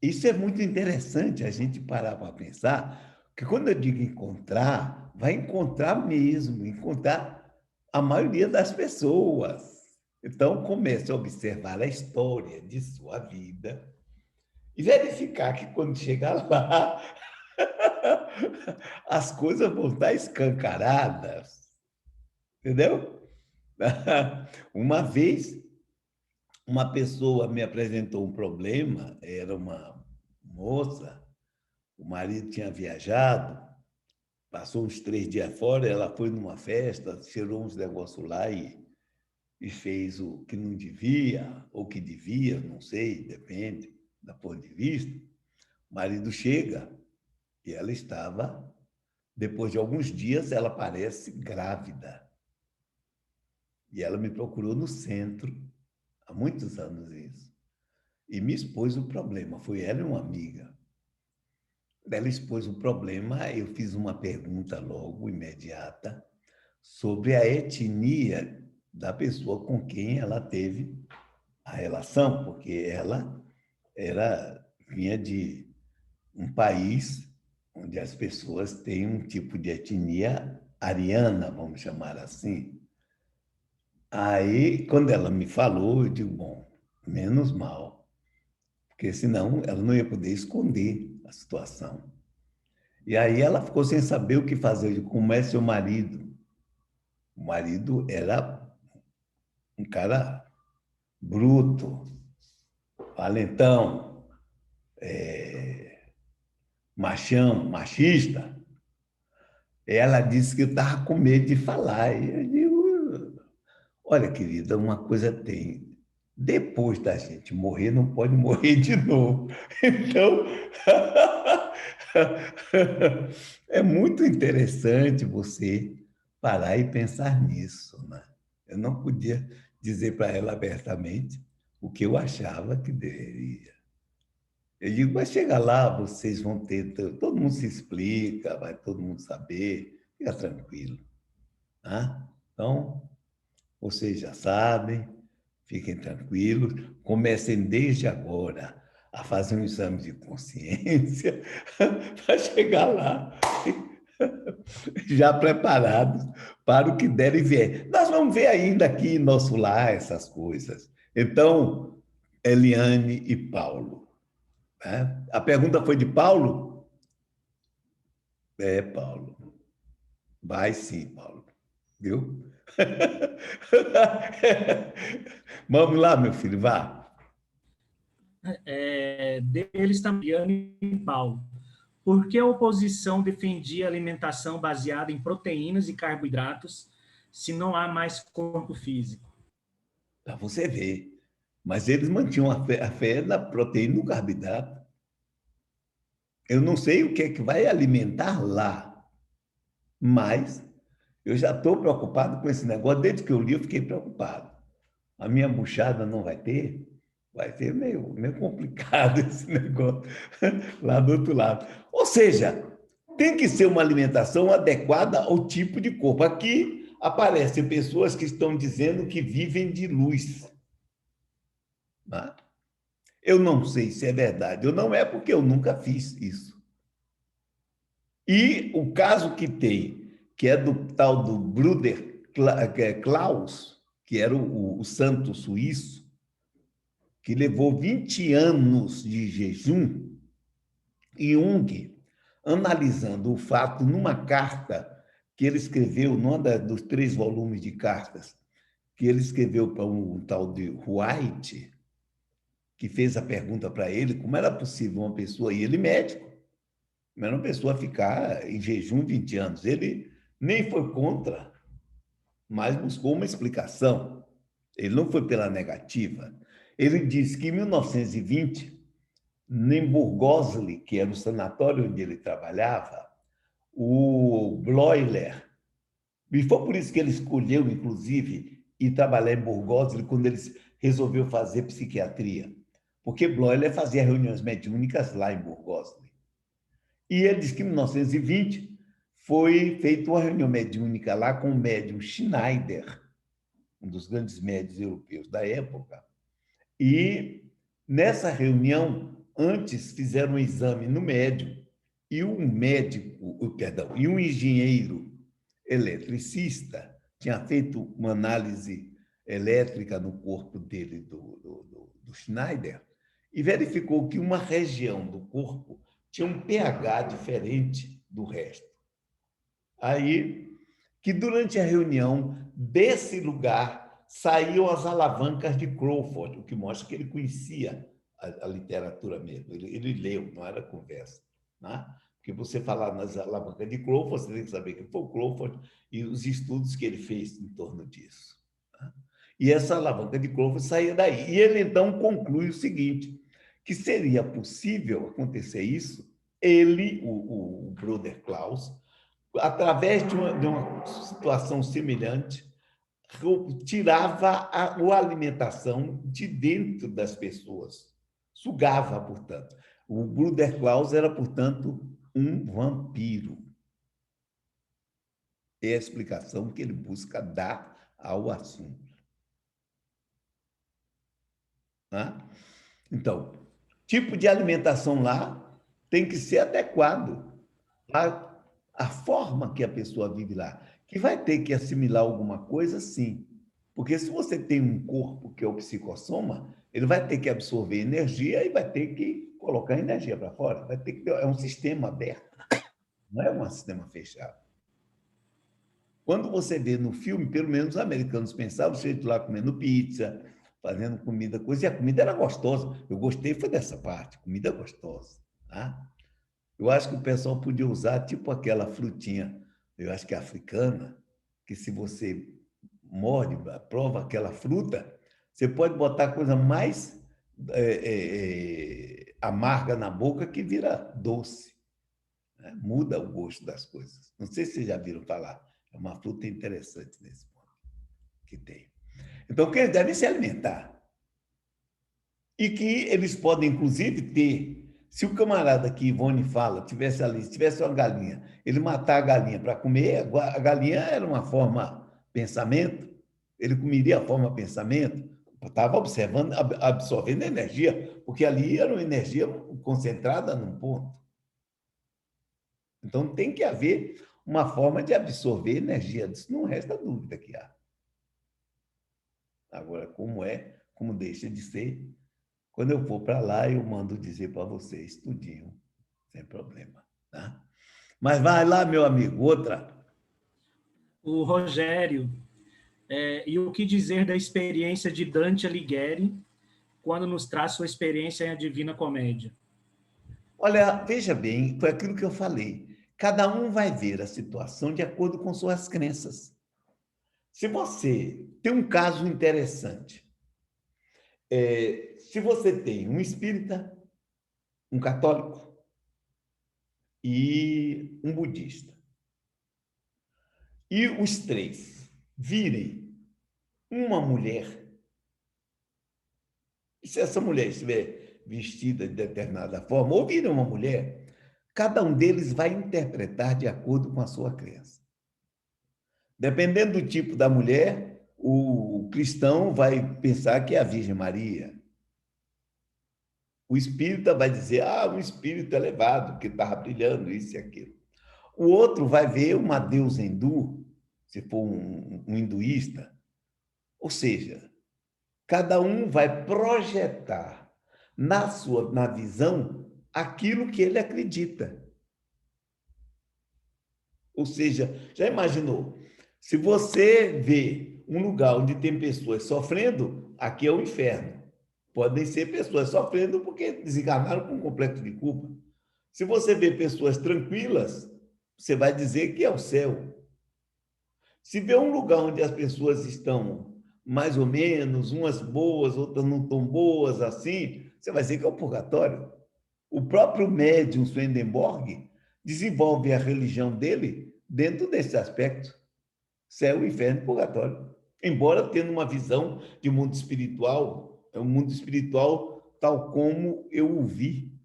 Isso é muito interessante a gente parar para pensar, que quando eu digo encontrar, vai encontrar mesmo, encontrar a maioria das pessoas. Então, comece a observar a história de sua vida e verificar que quando chegar lá, as coisas vão estar escancaradas, entendeu? Uma vez, uma pessoa me apresentou um problema, era uma moça, o marido tinha viajado, passou uns 3 dias fora, ela foi numa festa, tirou uns negócios lá e fez o que não devia, ou que devia, não sei, depende do ponto de vista. marido chega e ela estava, depois de alguns dias, ela parece grávida. E ela me procurou no centro, há muitos anos isso, e me expôs o problema. Foi ela e uma amiga. Ela expôs o problema, eu fiz uma pergunta logo, imediata, sobre a etnia da pessoa com quem ela teve a relação, porque ela vinha de um país onde as pessoas têm um tipo de etnia ariana, vamos chamar assim. Aí, quando ela me falou, eu digo, bom, menos mal, porque senão ela não ia poder esconder a situação. E aí ela ficou sem saber o que fazer. Eu digo, como é seu marido? O marido era um cara bruto, valentão, machão, machista. Ela disse que eu estava com medo de falar. E eu digo, olha, querida, uma coisa tem. Depois da gente morrer, não pode morrer de novo. Então, é muito interessante você parar e pensar nisso, né? Eu não podia dizer para ela abertamente o que eu achava que deveria. Eu digo, mas chega lá, vocês vão ter, todo mundo se explica, vai todo mundo saber, fica tranquilo. Tá? Então, vocês já sabem, fiquem tranquilos, comecem desde agora a fazer um exame de consciência para chegar lá já preparados para o que der e vier. Nós vamos ver ainda aqui em nosso lar essas coisas. Então, Eliane e Paulo. Né? A pergunta foi de Paulo? É, Paulo. Vai sim, Paulo. Viu? Vamos lá, meu filho, vá. Deles também e Paulo. Por que a oposição defendia alimentação baseada em proteínas e carboidratos se não há mais corpo físico? Para você ver. Mas eles mantinham a fé na proteína e no carboidrato. Eu não sei o que é que vai alimentar lá, mas eu já estou preocupado com esse negócio. Desde que eu li, eu fiquei preocupado. A minha buchada não vai ter? Vai ser meio complicado esse negócio lá do outro lado. Ou seja, tem que ser uma alimentação adequada ao tipo de corpo. Aqui aparecem pessoas que estão dizendo que vivem de luz. Né? Eu não sei se é verdade ou não é, porque eu nunca fiz isso. E o caso que tem, que é do tal do Bruder Klaus, que era o santo suíço, que levou 20 anos de jejum, e Jung, analisando o fato numa carta que ele escreveu, num dos 3 volumes de cartas, que ele escreveu para um tal de White, que fez a pergunta para ele como era possível uma pessoa, e ele médico, não era uma pessoa ficar em jejum 20 anos. Ele nem foi contra, mas buscou uma explicação. Ele não foi pela negativa. Ele disse que em 1920, em Burgosli, que era o sanatório onde ele trabalhava, o Bloiler, e foi por isso que ele escolheu, inclusive, ir trabalhar em Burgosli quando ele resolveu fazer psiquiatria, porque Bloiler fazia reuniões mediúnicas lá em Burgosli. E ele diz que em 1920 foi feita uma reunião mediúnica lá com o médium Schneider, um dos grandes médios europeus da época. E nessa reunião, antes fizeram um exame no médium e um médico, perdão, e um engenheiro eletricista tinha feito uma análise elétrica no corpo dele, do Schneider, e verificou que uma região do corpo tinha um pH diferente do resto. Aí, que durante a reunião desse lugar saíam as alavancas de Crawford, o que mostra que ele conhecia a literatura mesmo, ele leu, não era conversa. Né? Porque você falar nas alavancas de Crawford, você tem que saber que foi o Crawford e os estudos que ele fez em torno disso. Né? E essa alavanca de Crawford saía daí. E ele, então, conclui o seguinte, que seria possível acontecer isso, ele, o Brother Klaus, através de uma situação semelhante, tirava a alimentação de dentro das pessoas, sugava, portanto. O Brother Klaus era, portanto, um vampiro. É a explicação que ele busca dar ao assunto. Tá? Então, tipo de alimentação lá tem que ser adequado à forma que a pessoa vive lá. Que vai ter que assimilar alguma coisa, sim. Porque se você tem um corpo que é o psicossoma, ele vai ter que absorver energia e vai ter que colocar energia para fora. Vai ter que, é um sistema aberto, não é um sistema fechado. Quando você vê no filme, pelo menos os americanos pensavam, o sujeito lá comendo pizza, fazendo comida, coisa, e a comida era gostosa. Eu gostei foi dessa parte, comida gostosa. Tá? Eu acho que o pessoal podia usar tipo aquela frutinha, eu acho que é africana, que se você morde, prova aquela fruta, você pode botar a coisa mais amarga na boca que vira doce. Né? Muda o gosto das coisas. Não sei se vocês já viram falar. É uma fruta interessante nesse ponto que tem. Então, que eles devem se alimentar. E que eles podem, inclusive, ter. Se o camarada que Ivone fala tivesse ali, se tivesse uma galinha, ele matar a galinha para comer, a galinha era uma forma pensamento, ele comeria a forma pensamento, estava observando, absorvendo energia, porque ali era uma energia concentrada num ponto. Então tem que haver uma forma de absorver energia, disso não resta dúvida que há. Agora, como é, como deixa de ser, quando eu for para lá, eu mando dizer para vocês tudinho, sem problema. Tá? Mas vai lá, meu amigo, outra. O Rogério, e o que dizer da experiência de Dante Alighieri quando nos traz sua experiência em A Divina Comédia? Olha, veja bem, foi aquilo que eu falei. Cada um vai ver a situação de acordo com suas crenças. Se você tem um caso interessante, se você tem um espírita, um católico e um budista, e os três virem uma mulher, e se essa mulher estiver vestida de determinada forma, ou virem uma mulher, cada um deles vai interpretar de acordo com a sua crença. Dependendo do tipo da mulher, o cristão vai pensar que é a Virgem Maria. O espírita vai dizer, um espírito elevado, que estava brilhando, isso e aquilo. O outro vai ver uma deusa hindu, se for um hinduísta. Ou seja, cada um vai projetar na visão aquilo que ele acredita. Ou seja, já imaginou? Se você vê um lugar onde tem pessoas sofrendo, aqui é o inferno. Podem ser pessoas sofrendo porque desencarnaram com um complexo de culpa. Se você vê pessoas tranquilas, você vai dizer que é o céu. Se vê um lugar onde as pessoas estão mais ou menos, umas boas, outras não tão boas assim, você vai dizer que é o purgatório. O próprio médium Swedenborg desenvolve a religião dele dentro desse aspecto. Céu, inferno e purgatório. Embora tendo uma visão de mundo espiritual, é um mundo espiritual tal como eu o vi.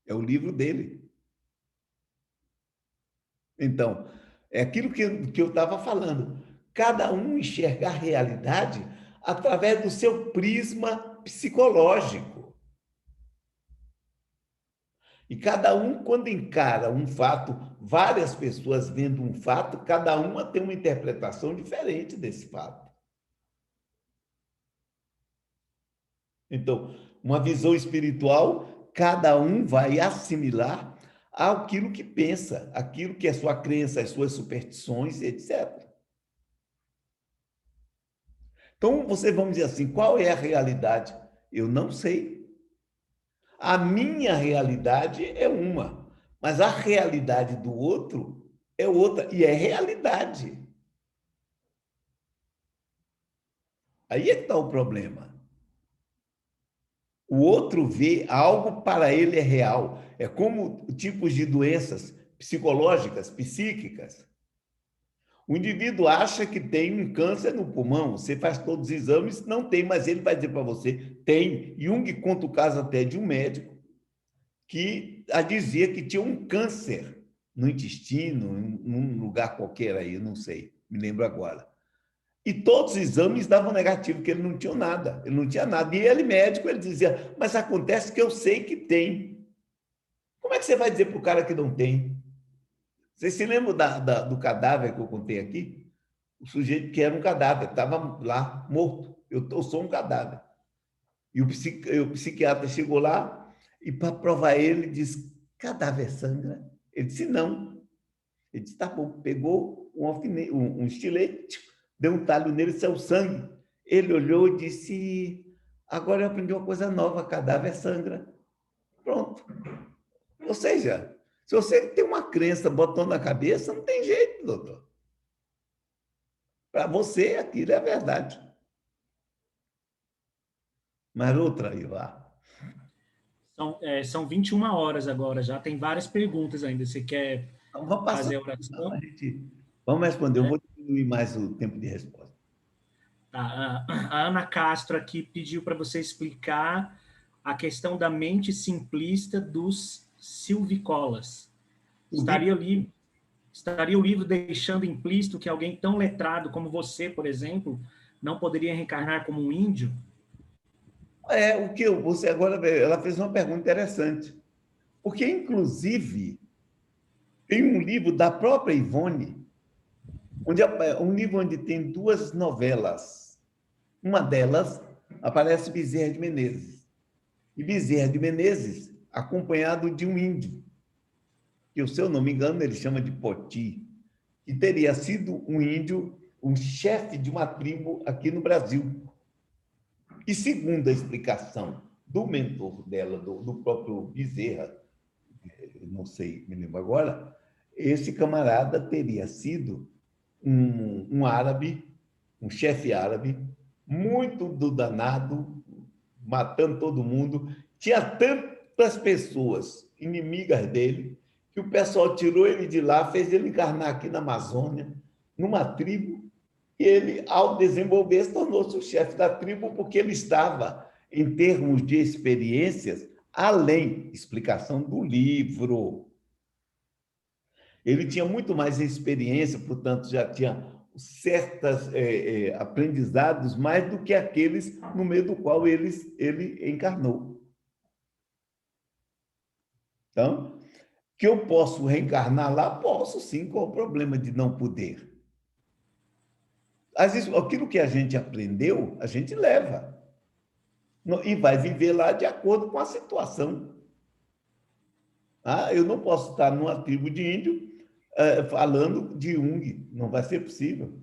É o livro dele. Então, é aquilo que eu estava falando. Cada um enxerga a realidade através do seu prisma psicológico. E cada um, quando encara um fato, várias pessoas vendo um fato, cada uma tem uma interpretação diferente desse fato. Então, uma visão espiritual, cada um vai assimilar aquilo que pensa, aquilo que é sua crença, as suas superstições, etc. Então, você vamos dizer assim, qual é a realidade? Eu não sei. A minha realidade é uma, mas a realidade do outro é outra, e é realidade. Aí é que está o problema. O outro vê algo para ele é real. É como tipos de doenças psicológicas, psíquicas. O indivíduo acha que tem um câncer no pulmão, você faz todos os exames, não tem, mas ele vai dizer para você, tem. Jung conta o caso até de um médico que dizia que tinha um câncer no intestino, num lugar qualquer aí, não sei, me lembro agora. E todos os exames davam negativo, que ele não tinha nada, ele não tinha nada. E ele, médico, ele dizia, mas acontece que eu sei que tem. Como é que você vai dizer para o cara que não tem? Vocês se lembram do cadáver que eu contei aqui? O sujeito que era um cadáver, estava lá, morto. Eu sou um cadáver. E o psiquiatra chegou lá e, para provar ele, disse, cadáver sangra? Ele disse, não. Ele disse, tá bom. Pegou um estilete, deu um talho nele e saiu sangue. Ele olhou e disse, agora eu aprendi uma coisa nova, cadáver sangra. Pronto. Ou seja, se você tem uma crença botando na cabeça, não tem jeito, doutor. Para você, aquilo é verdade. Mas outra aí, lá. São 21 horas agora, já tem várias perguntas ainda. Você quer Então, vamos passar. fazer a oração? Vamos responder. Eu É? vou diminuir mais o tempo de resposta. Tá, a Ana Castro aqui pediu para você explicar a questão da mente simplista dos silvicolas. Estaria o livro deixando implícito que alguém tão letrado como você, por exemplo, não poderia reencarnar como um índio? Você agora, ela fez uma pergunta interessante, porque inclusive tem um livro da própria Ivone, um livro onde tem duas novelas. Uma delas aparece Bezerra de Menezes. E Bezerra de Menezes acompanhado de um índio, que, se eu não me engano, ele chama de Poti, que teria sido um índio, um chefe de uma tribo aqui no Brasil. E segundo a explicação do mentor dela, do próprio Bezerra, não sei, me lembro agora, esse camarada teria sido um árabe, um chefe árabe, muito do danado, matando todo mundo. Tinha tantas pessoas inimigas dele que o pessoal tirou ele de lá, fez ele encarnar aqui na Amazônia, numa tribo, e ele, ao desenvolver, tornou-se o chefe da tribo porque ele estava, em termos de experiências, além, explicação do livro. Ele tinha muito mais experiência, portanto, já tinha certos aprendizados mais do que aqueles no meio do qual ele encarnou. Então, que eu posso reencarnar lá? Posso, sim. Qual o problema de não poder? Às vezes, aquilo que a gente aprendeu, a gente leva. E vai viver lá de acordo com a situação. Eu não posso estar numa tribo de índio falando de Jung. Não vai ser possível.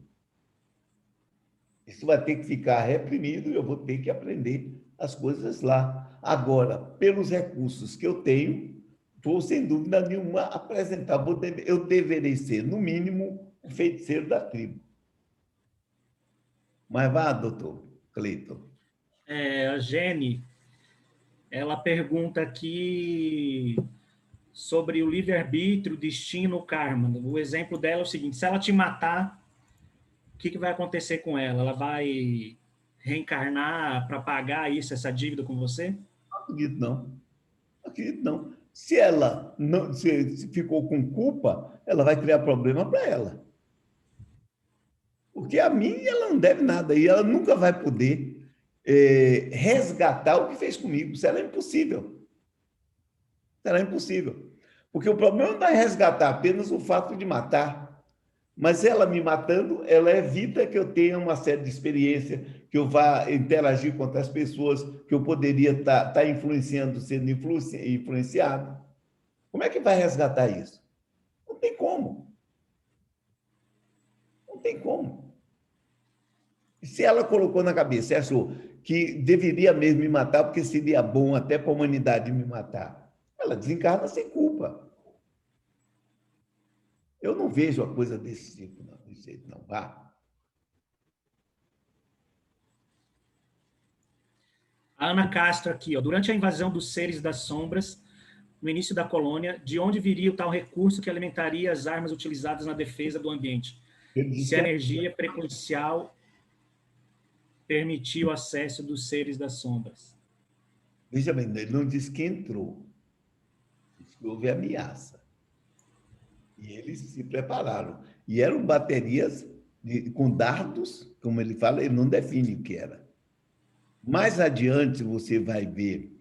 Isso vai ter que ficar reprimido e eu vou ter que aprender as coisas lá. Agora, pelos recursos que eu tenho, vou, sem dúvida nenhuma, apresentar. Eu deverei ser, no mínimo, um feiticeiro da tribo. Mas vá, doutor Cleiton. A Jenny, ela pergunta aqui sobre o livre-arbítrio, destino, karma. O exemplo dela é o seguinte: se ela te matar, o que vai acontecer com ela? Ela vai reencarnar para pagar essa dívida com você? Não acredito, não. Não acredito, não. Se ela não, se ficou com culpa, ela vai criar problema para ela. Porque a mim ela não deve nada e ela nunca vai poder resgatar o que fez comigo. Isso era impossível. Será impossível. Porque o problema não é resgatar apenas o fato de matar. Mas ela me matando, ela evita que eu tenha uma série de experiência, que eu vá interagir com outras pessoas, que eu poderia estar influenciando, sendo influenciado. Como é que vai resgatar isso? Não tem como. Não tem como. E se ela colocou na cabeça e achou que deveria mesmo me matar, porque seria bom até para a humanidade me matar, ela desencarna sem culpa. Eu não vejo a coisa desse tipo, não. Desse jeito, não. Vá. A Ana Castro aqui, ó, durante a invasão dos seres das sombras, no início da colônia, de onde viria o tal recurso que alimentaria as armas utilizadas na defesa do ambiente? Ele disse Se que a é... energia preconcial permitiu o acesso dos seres das sombras. Veja bem, ele não disse que entrou. Disse que houve ameaça. E eles se prepararam. E eram baterias com dardos, como ele fala, ele não define o que era. Mais adiante, você vai ver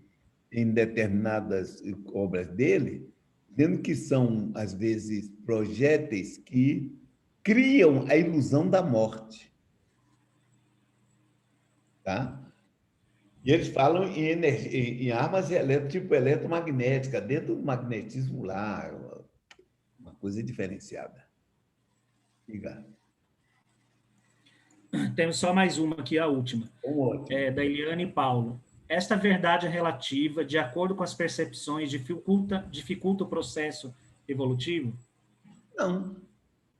em determinadas obras dele, dizendo que são, às vezes, projéteis que criam a ilusão da morte. Tá? E eles falam em, energia, em armas tipo eletromagnética, dentro do magnetismo lá, uma coisa diferenciada. Diga. Temos só mais uma aqui, a última. Ótimo. Da Eliane Paulo. Esta verdade relativa, de acordo com as percepções, dificulta o processo evolutivo? Não.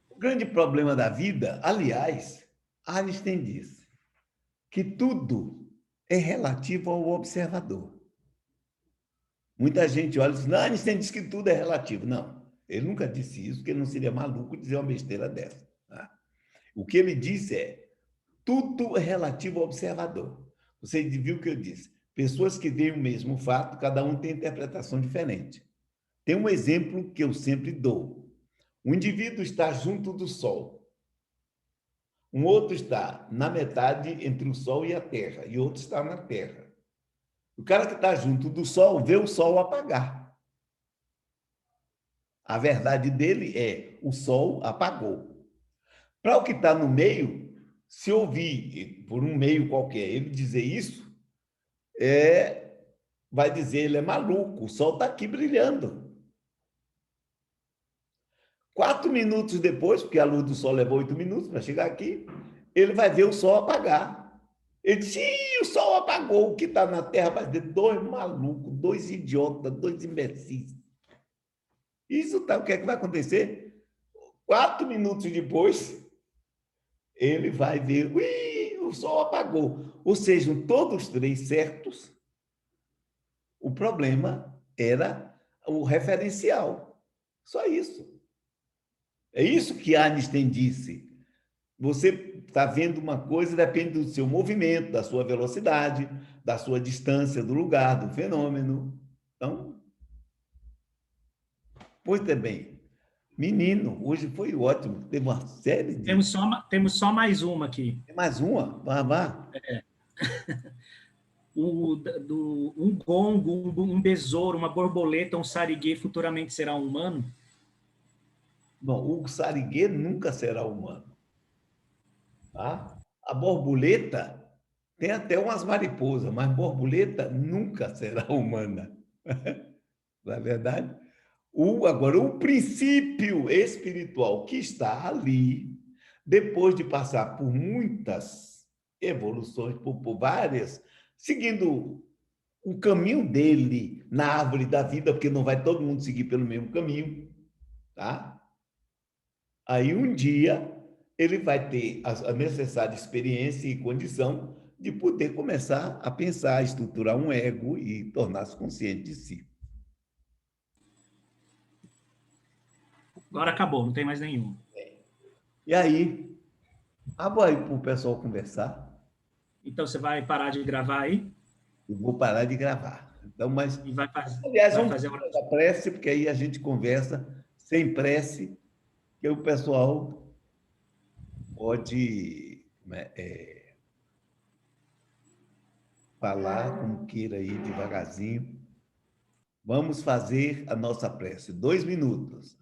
O grande problema da vida, aliás, Einstein disse que tudo é relativo ao observador. Muita gente olha e diz, não, Einstein diz que tudo é relativo. Não, ele nunca disse isso, porque ele não seria maluco dizer uma besteira dessa. Tá? O que ele disse é, tudo é relativo ao observador. Você viu o que eu disse? Pessoas que veem o mesmo fato, cada um tem interpretação diferente. Tem um exemplo que eu sempre dou. Um indivíduo está junto do Sol. Um outro está na metade entre o Sol e a Terra, e outro está na Terra. O cara que está junto do Sol vê o Sol apagar. A verdade dele é, o Sol apagou. Para o que está no meio, se ouvir por um meio qualquer ele dizer isso, vai dizer ele é maluco, o Sol está aqui brilhando. 4 minutos depois, porque a luz do Sol levou 8 minutos para chegar aqui, ele vai ver o Sol apagar. Ele disse, o Sol apagou, o que está na Terra vai dizer, 2 malucos, 2 idiotas, 2 imbecis. Isso tá, o que é que vai acontecer? 4 minutos depois, ele vai ver, o Sol apagou. Ou seja, todos os 3 certos, o problema era o referencial. Só isso. É isso que Einstein disse. Você está vendo uma coisa, depende do seu movimento, da sua velocidade, da sua distância do lugar, do fenômeno. Então, pois bem, menino, hoje foi ótimo. Teve uma série de... Temos só mais uma aqui. Tem mais uma? Vá. Um gongo, um besouro, uma borboleta, um sariguê futuramente será um humano? Bom, o sariguê nunca será humano. Tá? A borboleta tem até umas mariposas, mas borboleta nunca será humana. Não é verdade? Agora, o princípio espiritual que está ali, depois de passar por muitas evoluções, por várias, seguindo o caminho dele na árvore da vida, porque não vai todo mundo seguir pelo mesmo caminho, tá? Aí um dia ele vai ter a necessária experiência e condição de poder começar a pensar, a estruturar um ego e tornar-se consciente de si. Agora acabou, não tem mais nenhum. E aí, abro aí para o pessoal conversar. Então você vai parar de gravar aí? Eu vou parar de gravar. Então, mas, E aliás, vai vamos fazer fazer a prece, porque aí a gente conversa sem prece, que o pessoal pode falar como queira aí, devagarzinho. Vamos fazer a nossa prece. 2 minutos.